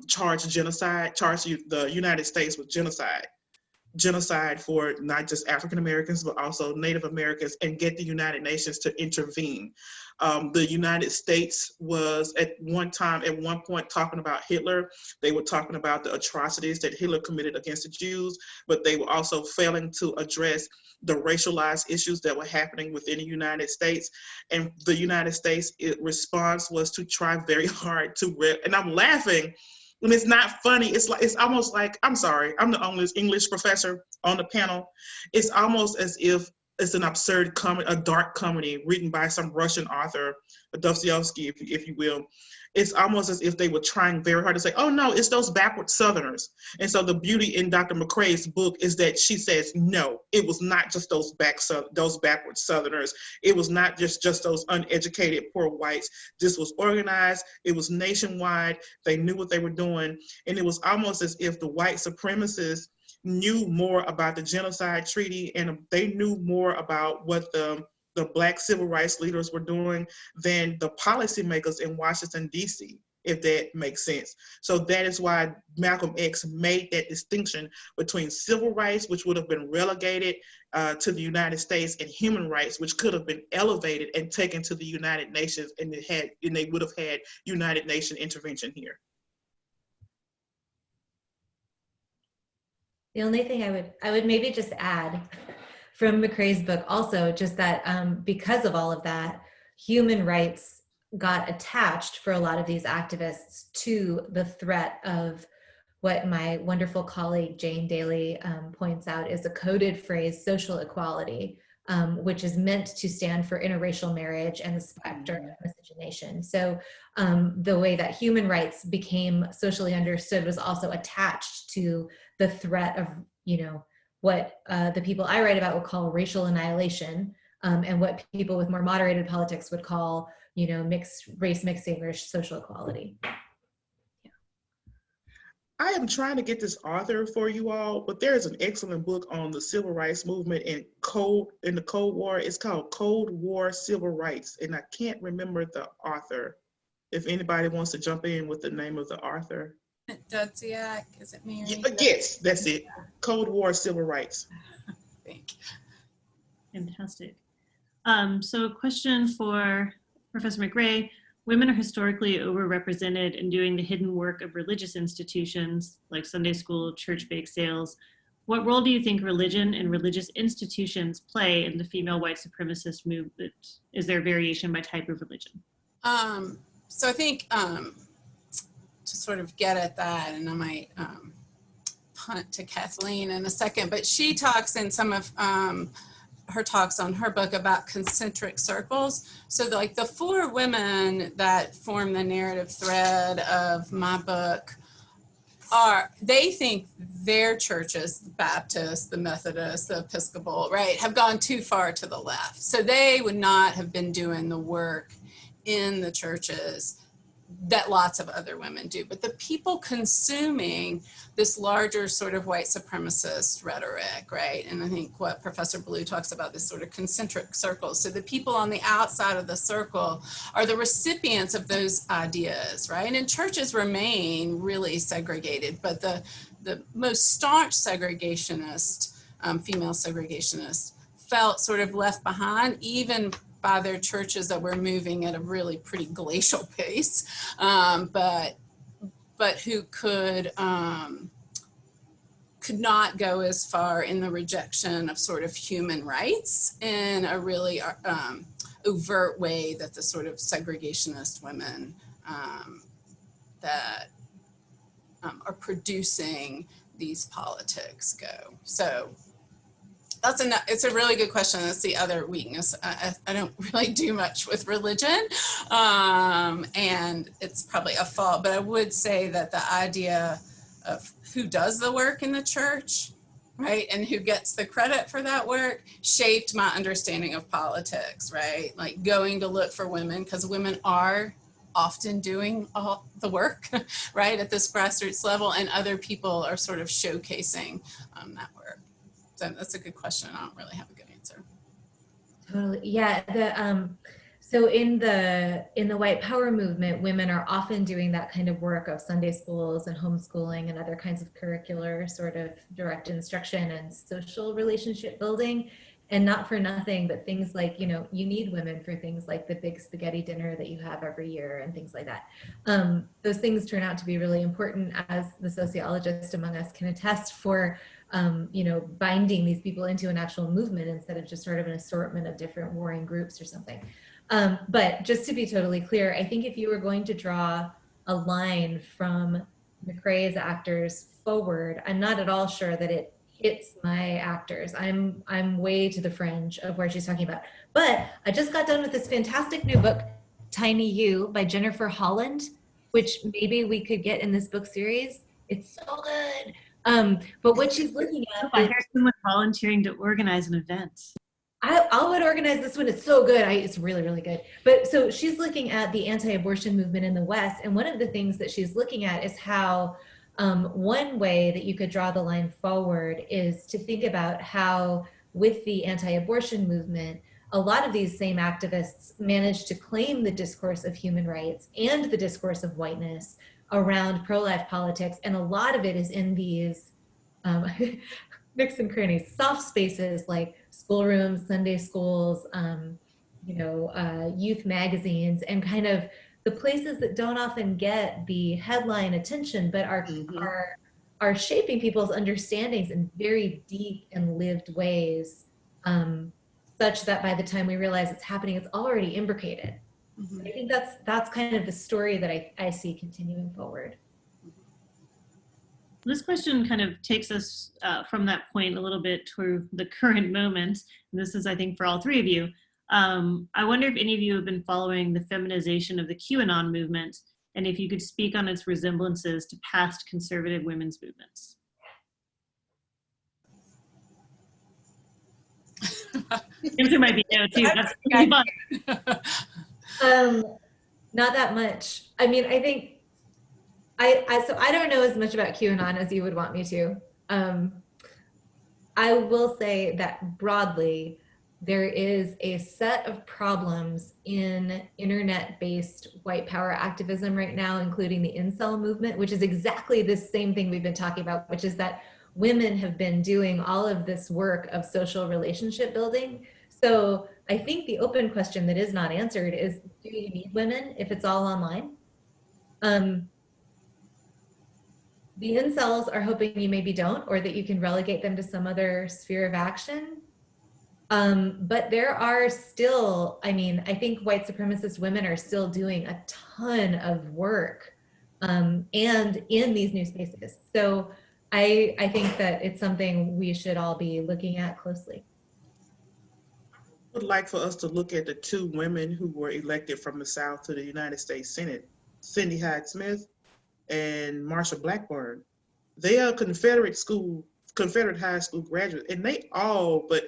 charge the United States with genocide for not just African Americans, but also Native Americans, and get the United Nations to intervene. The United States was at one point talking about Hitler. They were talking about the atrocities that Hitler committed against the Jews, but they were also failing to address the racialized issues that were happening within the United States. And the United States response was to try very hard and I'm laughing, and it's not funny. It's almost like, I'm sorry, I'm the only English professor on the panel. It's almost as if it's an absurd comedy, a dark comedy written by some Russian author, Dostoevsky, if you will. It's almost as if they were trying very hard to say, oh no, it's those backward Southerners. And so the beauty in Dr. McRae's book is that she says, no, it was not just those backward Southerners. It was not just those uneducated poor whites. This was organized. It was nationwide. They knew what they were doing. And it was almost as if the white supremacists knew more about the genocide treaty, and they knew more about what the Black civil rights leaders were doing than the policymakers in Washington, D.C., if that makes sense. So that is why Malcolm X made that distinction between civil rights, which would have been relegated to the United States, and human rights, which could have been elevated and taken to the United Nations, and they would have had United Nation intervention here. The only thing I would maybe just add from McRae's book also, just that because of all of that, human rights got attached for a lot of these activists to the threat of what my wonderful colleague Jane Daly points out is a coded phrase, social equality, which is meant to stand for interracial marriage and the specter of miscegenation. So the way that human rights became socially understood was also attached to the threat of, what the people I write about would call racial annihilation, and what people with more moderated politics would call, mixed race mixing or social equality. I am trying to get this author for you all, but there is an excellent book on the civil rights movement in the Cold War. It's called Cold War Civil Rights, and I can't remember the author. If anybody wants to jump in with the name of the author. Dudziak, is it Mary? Yes, that's it. Cold War Civil Rights. I think. Fantastic. So a question for Professor McRae. Women are historically overrepresented in doing the hidden work of religious institutions like Sunday school, church bake sales. What role do you think religion and religious institutions play in the female white supremacist movement? Is there variation by type of religion? So I think to sort of get at that, and I might punt to Kathleen in a second, but she talks in some of her talks on her book about concentric circles. So like the four women that form the narrative thread of my book they think their churches, the Baptist, the Methodist, the Episcopal, right, have gone too far to the left. So they would not have been doing the work in the churches that lots of other women do. But the people consuming this larger sort of white supremacist rhetoric, right? And I think what Professor Belew talks about, this sort of concentric circles. So the people on the outside of the circle are the recipients of those ideas, right? And churches remain really segregated, but the most staunch segregationist, female segregationists, felt sort of left behind, even by their churches that were moving at a really pretty glacial pace, but who could not go as far in the rejection of sort of human rights in a really overt way that the sort of segregationist women that are producing these politics go. So it's a really good question. That's the other weakness. I don't really do much with religion, and it's probably a fault, but I would say that the idea of who does the work in the church, right, and who gets the credit for that work shaped my understanding of politics, right? Like going to look for women, because women are often doing all the work, right, at this grassroots level, and other people are sort of showcasing that work. So that's a good question. I don't really have a good answer. Totally. Yeah. So in the white power movement, women are often doing that kind of work of Sunday schools and homeschooling and other kinds of curricular sort of direct instruction and social relationship building. And not for nothing, but things like, you need women for things like the big spaghetti dinner that you have every year and things like that. Those things turn out to be really important, as the sociologist among us can attest, for binding these people into an actual movement instead of just sort of an assortment of different warring groups or something. But just to be totally clear, I think if you were going to draw a line from McRae's actors forward, I'm not at all sure that it hits my actors. I'm way to the fringe of where she's talking about. But I just got done with this fantastic new book, Tiny You, by Jennifer Holland, which maybe we could get in this book series. It's so good. But what she's looking at, I heard someone volunteering to organize an event. I would organize this one. It's so good. It's really, really good. But so she's looking at the anti-abortion movement in the West. And one of the things that she's looking at is how one way that you could draw the line forward is to think about how, with the anti-abortion movement, a lot of these same activists managed to claim the discourse of human rights and the discourse of whiteness around pro-life politics. And a lot of it is in these nooks and crannies, soft spaces like schoolrooms, Sunday schools, youth magazines, and kind of the places that don't often get the headline attention, but are shaping people's understandings in very deep and lived ways, such that by the time we realize it's happening, it's already imbricated. Mm-hmm. I think that's kind of the story that I see continuing forward. This question kind of takes us from that point a little bit to the current moment. And this is, I think, for all three of you. I wonder if any of you have been following the feminization of the QAnon movement, and if you could speak on its resemblances to past conservative women's movements. The answer might be no, too. That's really fun. Not that much. I mean, I think so I don't know as much about QAnon as you would want me to. I will say that broadly, there is a set of problems in internet-based white power activism right now, including the incel movement, which is exactly the same thing we've been talking about, which is that women have been doing all of this work of social relationship building. So I think the open question that is not answered is, do you need women if it's all online? The incels are hoping you maybe don't, or that you can relegate them to some other sphere of action. But there are still, I mean, I think white supremacist women are still doing a ton of work and in these new spaces. So I think that it's something we should all be looking at closely. Would like for us to look at the two women who were elected from the South to the United States Senate, Cindy Hyde Smith and Marsha Blackburn. They are Confederate high school graduates, and they all, but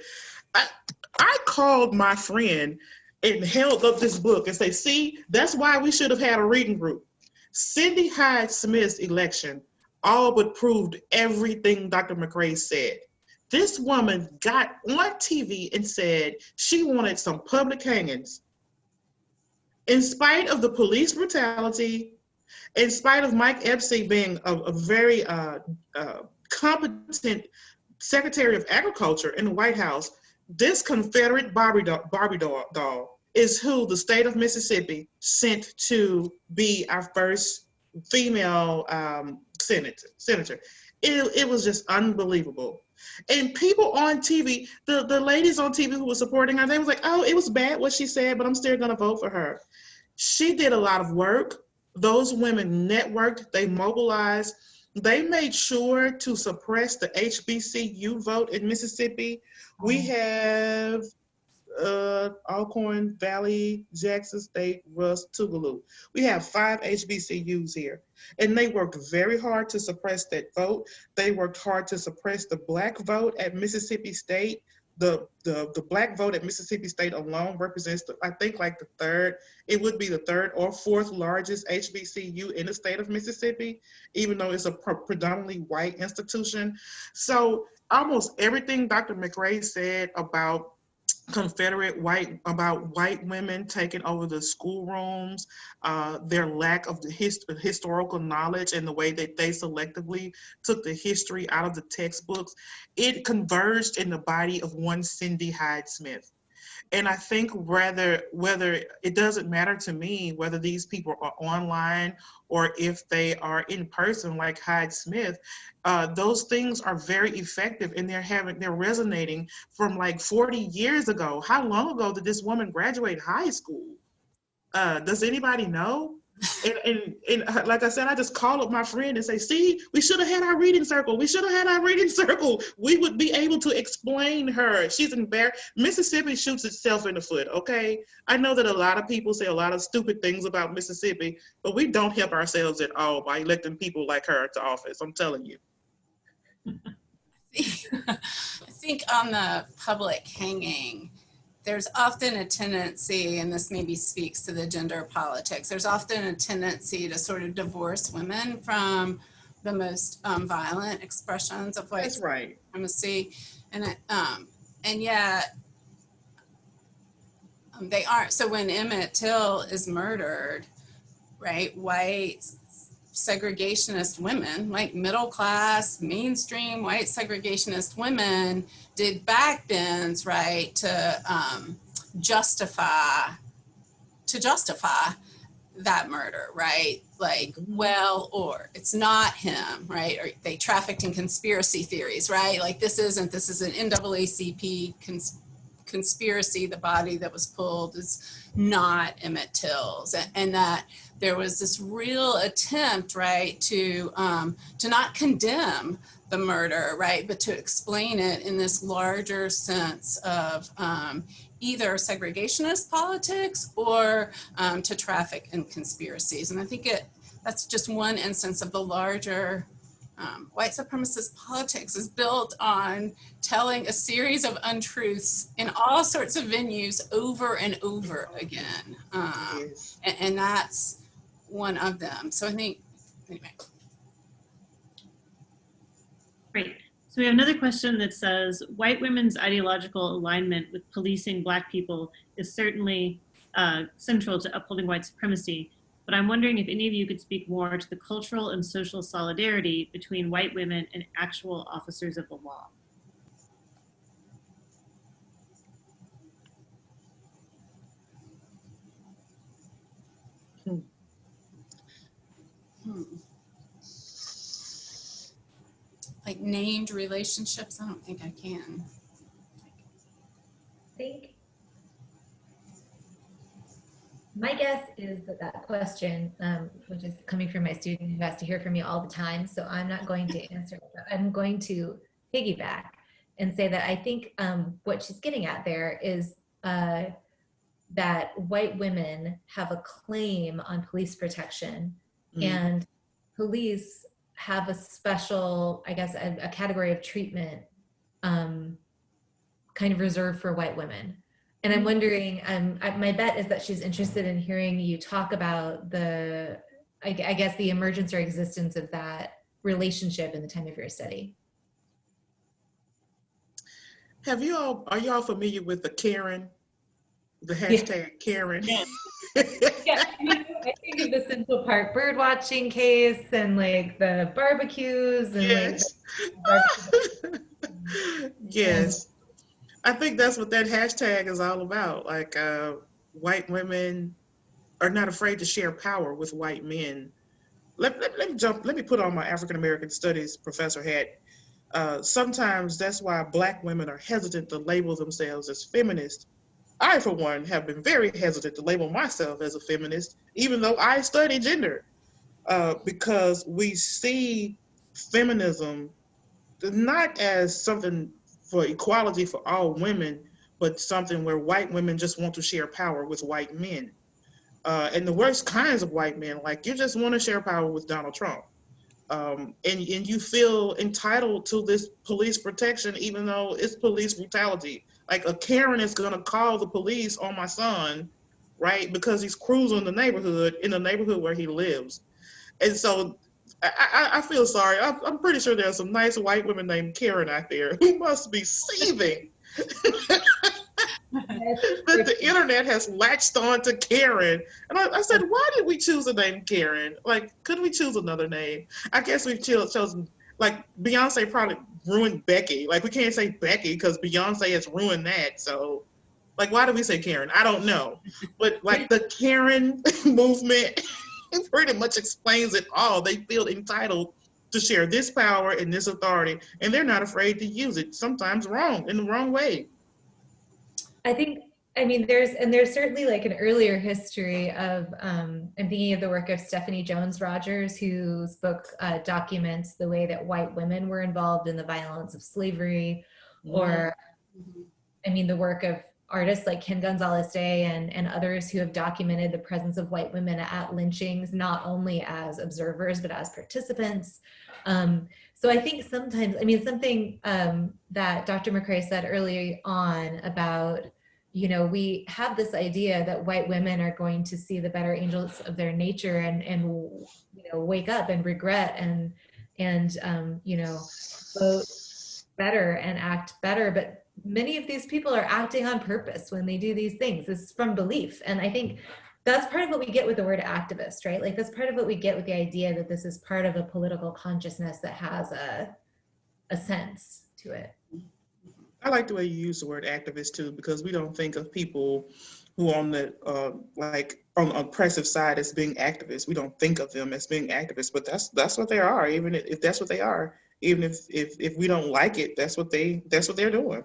I called my friend and held up this book and say, see, that's why we should have had a reading group. Cindy Hyde Smith's election all but proved everything Dr. McRae said. This woman got on TV and said she wanted some public hangings. In spite of the police brutality, in spite of Mike Epstein being a very competent Secretary of Agriculture in the White House, this Confederate Barbie doll is who the state of Mississippi sent to be our first female senator. It was just unbelievable. And people on TV, the ladies on TV who were supporting her, they was like, oh, it was bad what she said, but I'm still gonna vote for her. She did a lot of work. Those women networked, they mobilized, they made sure to suppress the HBCU vote in Mississippi. We have Alcorn Valley, Jackson State, Russ, Tougaloo. We have 5 HBCUs here. And they worked very hard to suppress that vote. They worked hard to suppress the Black vote at Mississippi State. The Black vote at Mississippi State alone represents, I think, like the third, it would be the third or fourth largest HBCU in the state of Mississippi, even though it's a predominantly white institution. So almost everything Dr. McRae said about about white women taking over the schoolrooms, their lack of the historical knowledge and the way that they selectively took the history out of the textbooks, it converged in the body of one Cindy Hyde Smith. And I think whether it doesn't matter to me whether these people are online or if they are in person like Hyde Smith, those things are very effective and they're resonating from like 40 years ago. How long ago did this woman graduate high school? Does anybody know? And like I said, I just call up my friend and say, see, we should have had our reading circle. We should have had our reading circle. We would be able to explain her. She's embarrassed. Mississippi shoots itself in the foot, okay? I know that a lot of people say a lot of stupid things about Mississippi, but we don't help ourselves at all by electing people like her to office, I'm telling you. I think on the public hanging, there's often a tendency, and this maybe speaks to the gender politics, there's often a tendency to sort of divorce women from the most violent expressions of white supremacy. And yet they aren't. So when Emmett Till is murdered, right, white segregationist women, like middle class, mainstream white segregationist women did backbends, right, to justify that murder, right? Like, well, or it's not him, right? Or they trafficked in conspiracy theories, right? Like this is an NAACP conspiracy. The body that was pulled is not Emmett Till's, and that there was this real attempt, right, to not condemn the murder, right, but to explain it in this larger sense of either segregationist politics or to traffic in conspiracies. And I think that's just one instance of the larger white supremacist politics is built on telling a series of untruths in all sorts of venues over and over again. And that's one of them. So I think, anyway. Great. So we have another question that says, white women's ideological alignment with policing Black people is certainly central to upholding white supremacy, but I'm wondering if any of you could speak more to the cultural and social solidarity between white women and actual officers of the law. Like named relationships, I don't think I can. I think my guess is that that question, which is coming from my student who has to hear from me all the time, so I'm not going to answer it, but I'm going to piggyback and say that I think what she's getting at there is that white women have a claim on police protection, and police have a special, I guess, a category of treatment kind of reserved for white women. And I'm wondering, my bet is that she's interested in hearing you talk about the, I guess, the emergence or existence of that relationship in the time of your study. Are you all familiar with the Karen, the hashtag Karen? Yeah. Yeah, I think of the Central Park bird watching case and like the barbecues and yes. Yes. I think that's what that hashtag is all about. Like white women are not afraid to share power with white men. Let me put on my African American Studies professor hat. Sometimes that's why Black women are hesitant to label themselves as feminists. I, for one, have been very hesitant to label myself as a feminist, even though I study gender, because we see feminism not as something for equality for all women, but something where white women just want to share power with white men. And the worst kinds of white men, like you just want to share power with Donald Trump. And you feel entitled to this police protection, even though it's police brutality. Like a Karen is gonna call the police on my son, right? Because he's cruising the neighborhood where he lives. And so I feel sorry. I'm pretty sure there's some nice white women named Karen out there who must be seething that the internet has latched on to Karen. And I said, why did we choose the name Karen? Like, couldn't we choose another name? I guess we've chosen, like, Beyonce probably ruined Becky. Like, we can't say Becky because Beyonce has ruined that. So, like, why do we say Karen? I don't know. But, like, the Karen movement pretty much explains it all. They feel entitled to share this power and this authority, and they're not afraid to use it, sometimes in the wrong way. I mean, there's certainly like an earlier history of, I'm thinking of the work of Stephanie Jones Rogers, whose book documents the way that white women were involved in the violence of slavery, or, I mean, the work of artists like Ken Gonzalez-Day and others who have documented the presence of white women at lynchings, not only as observers, but as participants. So I think sometimes, I mean, something that Dr. McRae said early on about, you know, we have this idea that white women are going to see the better angels of their nature and you know, wake up and regret and you know, vote better and act better. But many of these people are acting on purpose when they do these things. It's from belief. And I think that's part of what we get with the word activist, right? Like that's part of what we get with the idea that this is part of a political consciousness that has a sense to it. I like the way you use the word activist too, because we don't think of people who on the like on the oppressive side as being activists. We don't think of them as being activists, but that's what they are. Even if that's what they are, even if we don't like it, that's what they're doing.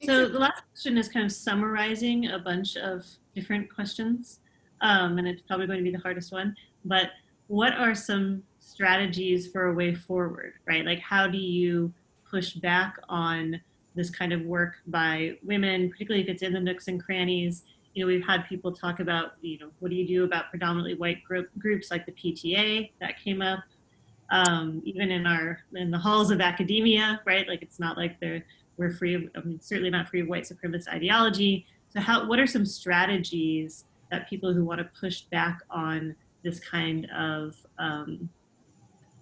So the last question is kind of summarizing a bunch of different questions, and it's probably going to be the hardest one, but what are some strategies for a way forward, right? Like how do you push back on this kind of work by women, particularly if it's in the nooks and crannies? You know, we've had people talk about, you know, what do you do about predominantly white groups like the PTA that came up, even in the halls of academia, right? Like it's not like we're free of, I mean, certainly not free of white supremacist ideology. So what are some strategies that people who want to push back on this kind of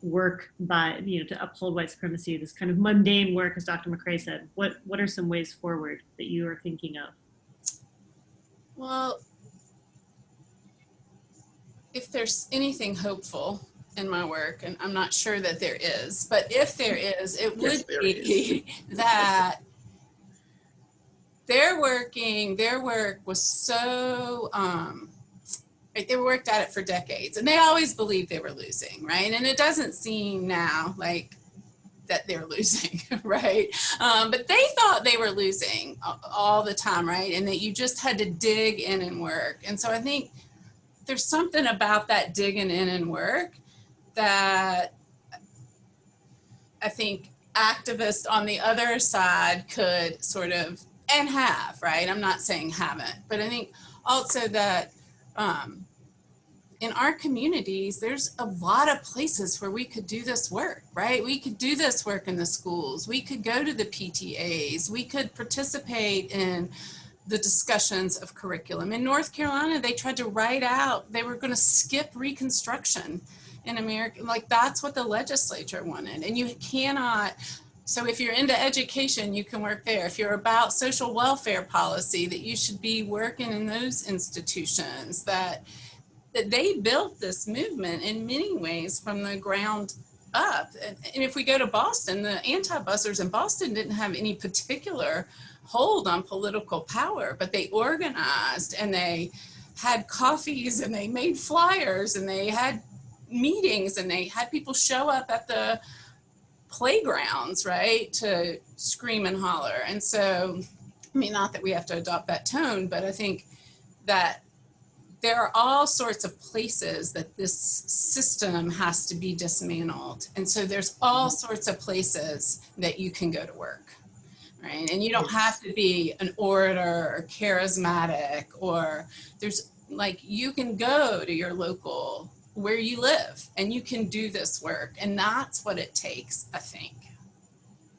work by, to uphold white supremacy, this kind of mundane work, as Dr. McRae said. What are some ways forward that you are thinking of? Well, if there's anything hopeful in my work, and I'm not sure that there is, but if there is, it would be that their work was so, they worked at it for decades, and they always believed they were losing, right? And it doesn't seem now like that they're losing, right? But they thought they were losing all the time, right? And that you just had to dig in and work. And so I think there's something about that digging in and work that I think activists on the other side could sort of, and have, right? I'm not saying haven't, but I think also that in our communities, there's a lot of places where we could do this work, right? We could do this work in the schools. We could go to the PTAs. We could participate in the discussions of curriculum. In North Carolina, they tried to write out, they were going to skip Reconstruction in America. Like, that's what the legislature wanted. And you cannot, so if you're into education, you can work there. If you're about social welfare policy, that you should be working in those institutions, that they built this movement in many ways from the ground up. And if we go to Boston, the anti-bussers in Boston didn't have any particular hold on political power, but they organized and they had coffees and they made flyers and they had meetings and they had people show up at the playgrounds, right, to scream and holler. And so, I mean, not that we have to adopt that tone, but I think that there are all sorts of places that this system has to be dismantled. And so there's all sorts of places that you can go to work, right? And you don't have to be an orator or charismatic, or there's like, you can go to your local, where you live, and you can do this work. And that's what it takes, I think.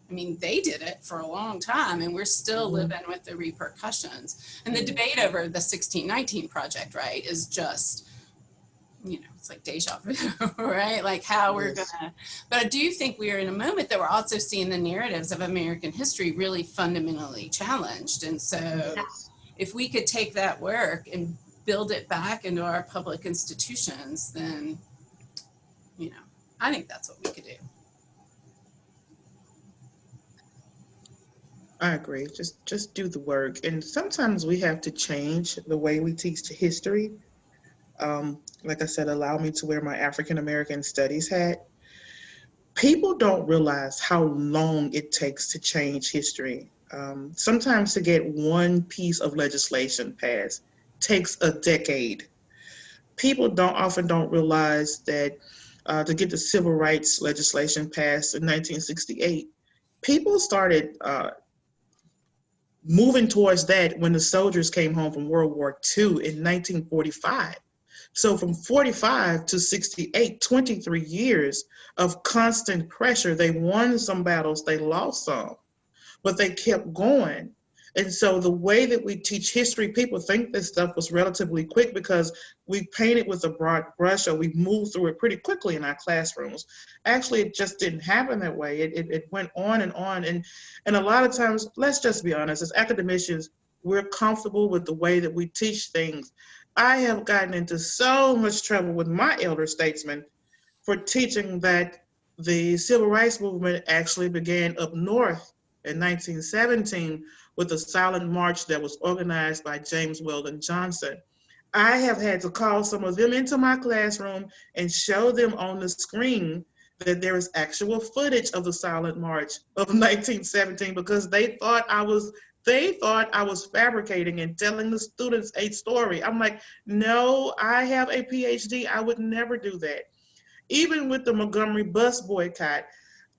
I mean, they did it for a long time, and we're still living with the repercussions. And the debate over the 1619 Project, right, is just, it's like deja vu, right? Like how we're gonna, but I do think we are in a moment that we're also seeing the narratives of American history really fundamentally challenged. And so if we could take that work and build it back into our public institutions, then, I think that's what we could do. I agree. Just do the work. And sometimes we have to change the way we teach history. Like I said, allow me to wear my African American Studies hat. People don't realize how long it takes to change history. Sometimes to get one piece of legislation passed takes a decade. People often don't realize that to get the civil rights legislation passed in 1968, people started moving towards that when the soldiers came home from World War II in 1945. So from 45 to 68, 23 years of constant pressure. They won some battles, they lost some, but they kept going. And so the way that we teach history, people think this stuff was relatively quick because we paint it with a broad brush or we move through it pretty quickly in our classrooms. Actually, it just didn't happen that way. It went on. And a lot of times, let's just be honest, as academicians, we're comfortable with the way that we teach things. I have gotten into so much trouble with my elder statesmen for teaching that the civil rights movement actually began up north in 1917 with a silent march that was organized by James Weldon Johnson. I have had to call some of them into my classroom and show them on the screen that there is actual footage of the silent march of 1917 because they thought I was fabricating and telling the students a story. I'm like, no, I have a PhD. I would never do that. Even with the Montgomery bus boycott,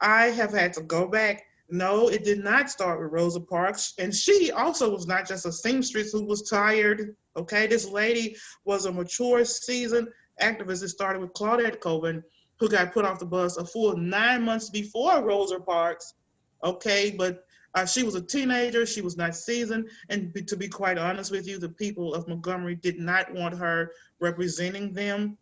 I have had to go back. No, it did not start with Rosa Parks. And she also was not just a seamstress who was tired. Okay, this lady was a mature, seasoned activist. It started with Claudette Colvin, who got put off the bus a full 9 months before Rosa Parks. Okay, but she was a teenager. She was not seasoned. And to be quite honest with you, the people of Montgomery did not want her representing them.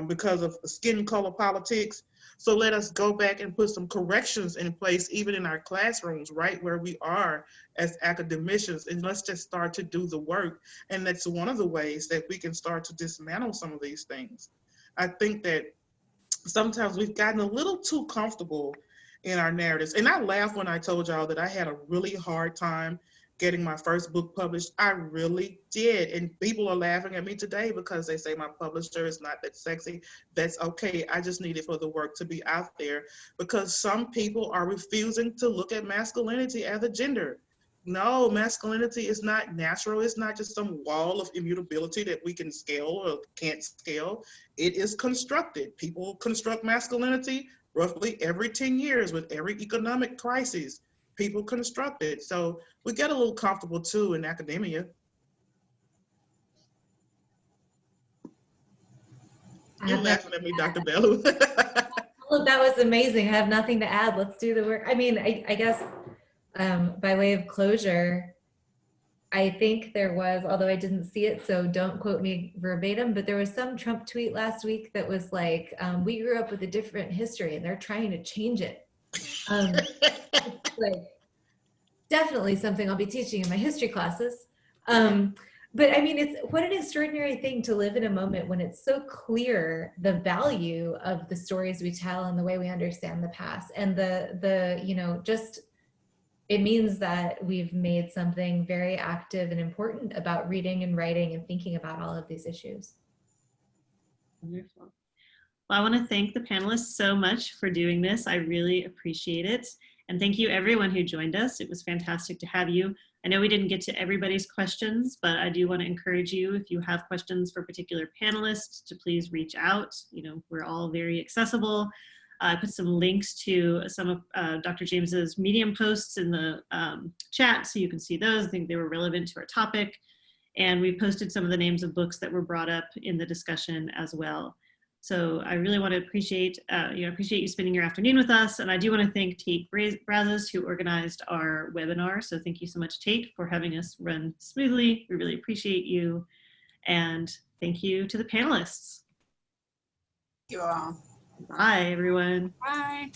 because of skin color politics. So let us go back and put some corrections in place, even in our classrooms, right where we are as academicians, and let's just start to do the work. And that's one of the ways that we can start to dismantle some of these things. I think that sometimes we've gotten a little too comfortable in our narratives. And I laughed when I told y'all that I had a really hard time getting my first book published. I really did. And people are laughing at me today because they say my publisher is not that sexy. That's okay. I just needed for the work to be out there because some people are refusing to look at masculinity as a gender. No, masculinity is not natural. It's not just some wall of immutability that we can scale or can't scale. It is constructed. People construct masculinity roughly every 10 years with every economic crisis. People construct it. So we get a little comfortable too in academia. You're laughing at me, Dr. Belew. All of that was amazing. I have nothing to add. Let's do the work. I mean, I guess by way of closure, I think there was, although I didn't see it, so don't quote me verbatim, but there was some Trump tweet last week that was like, we grew up with a different history and they're trying to change it. Like, definitely something I'll be teaching in my history classes. But I mean, it's what an extraordinary thing to live in a moment when it's so clear the value of the stories we tell and the way we understand the past, and the you know, just it means that we've made something very active and important about reading and writing and thinking about all of these issues. Wonderful. Well, I want to thank the panelists so much for doing this. I really appreciate it. And thank you everyone who joined us. It was fantastic to have you. I know we didn't get to everybody's questions, but I do want to encourage you, if you have questions for particular panelists, to please reach out. You know, we're all very accessible. I put some links to some of Dr. James's Medium posts in the chat, so you can see those. I think they were relevant to our topic. And we posted some of the names of books that were brought up in the discussion as well. So I really want to appreciate you spending your afternoon with us. And I do want to thank Tate Brazos, who organized our webinar. So thank you so much, Tate, for having us run smoothly. We really appreciate you. And thank you to the panelists. Thank you all. Bye, everyone. Bye.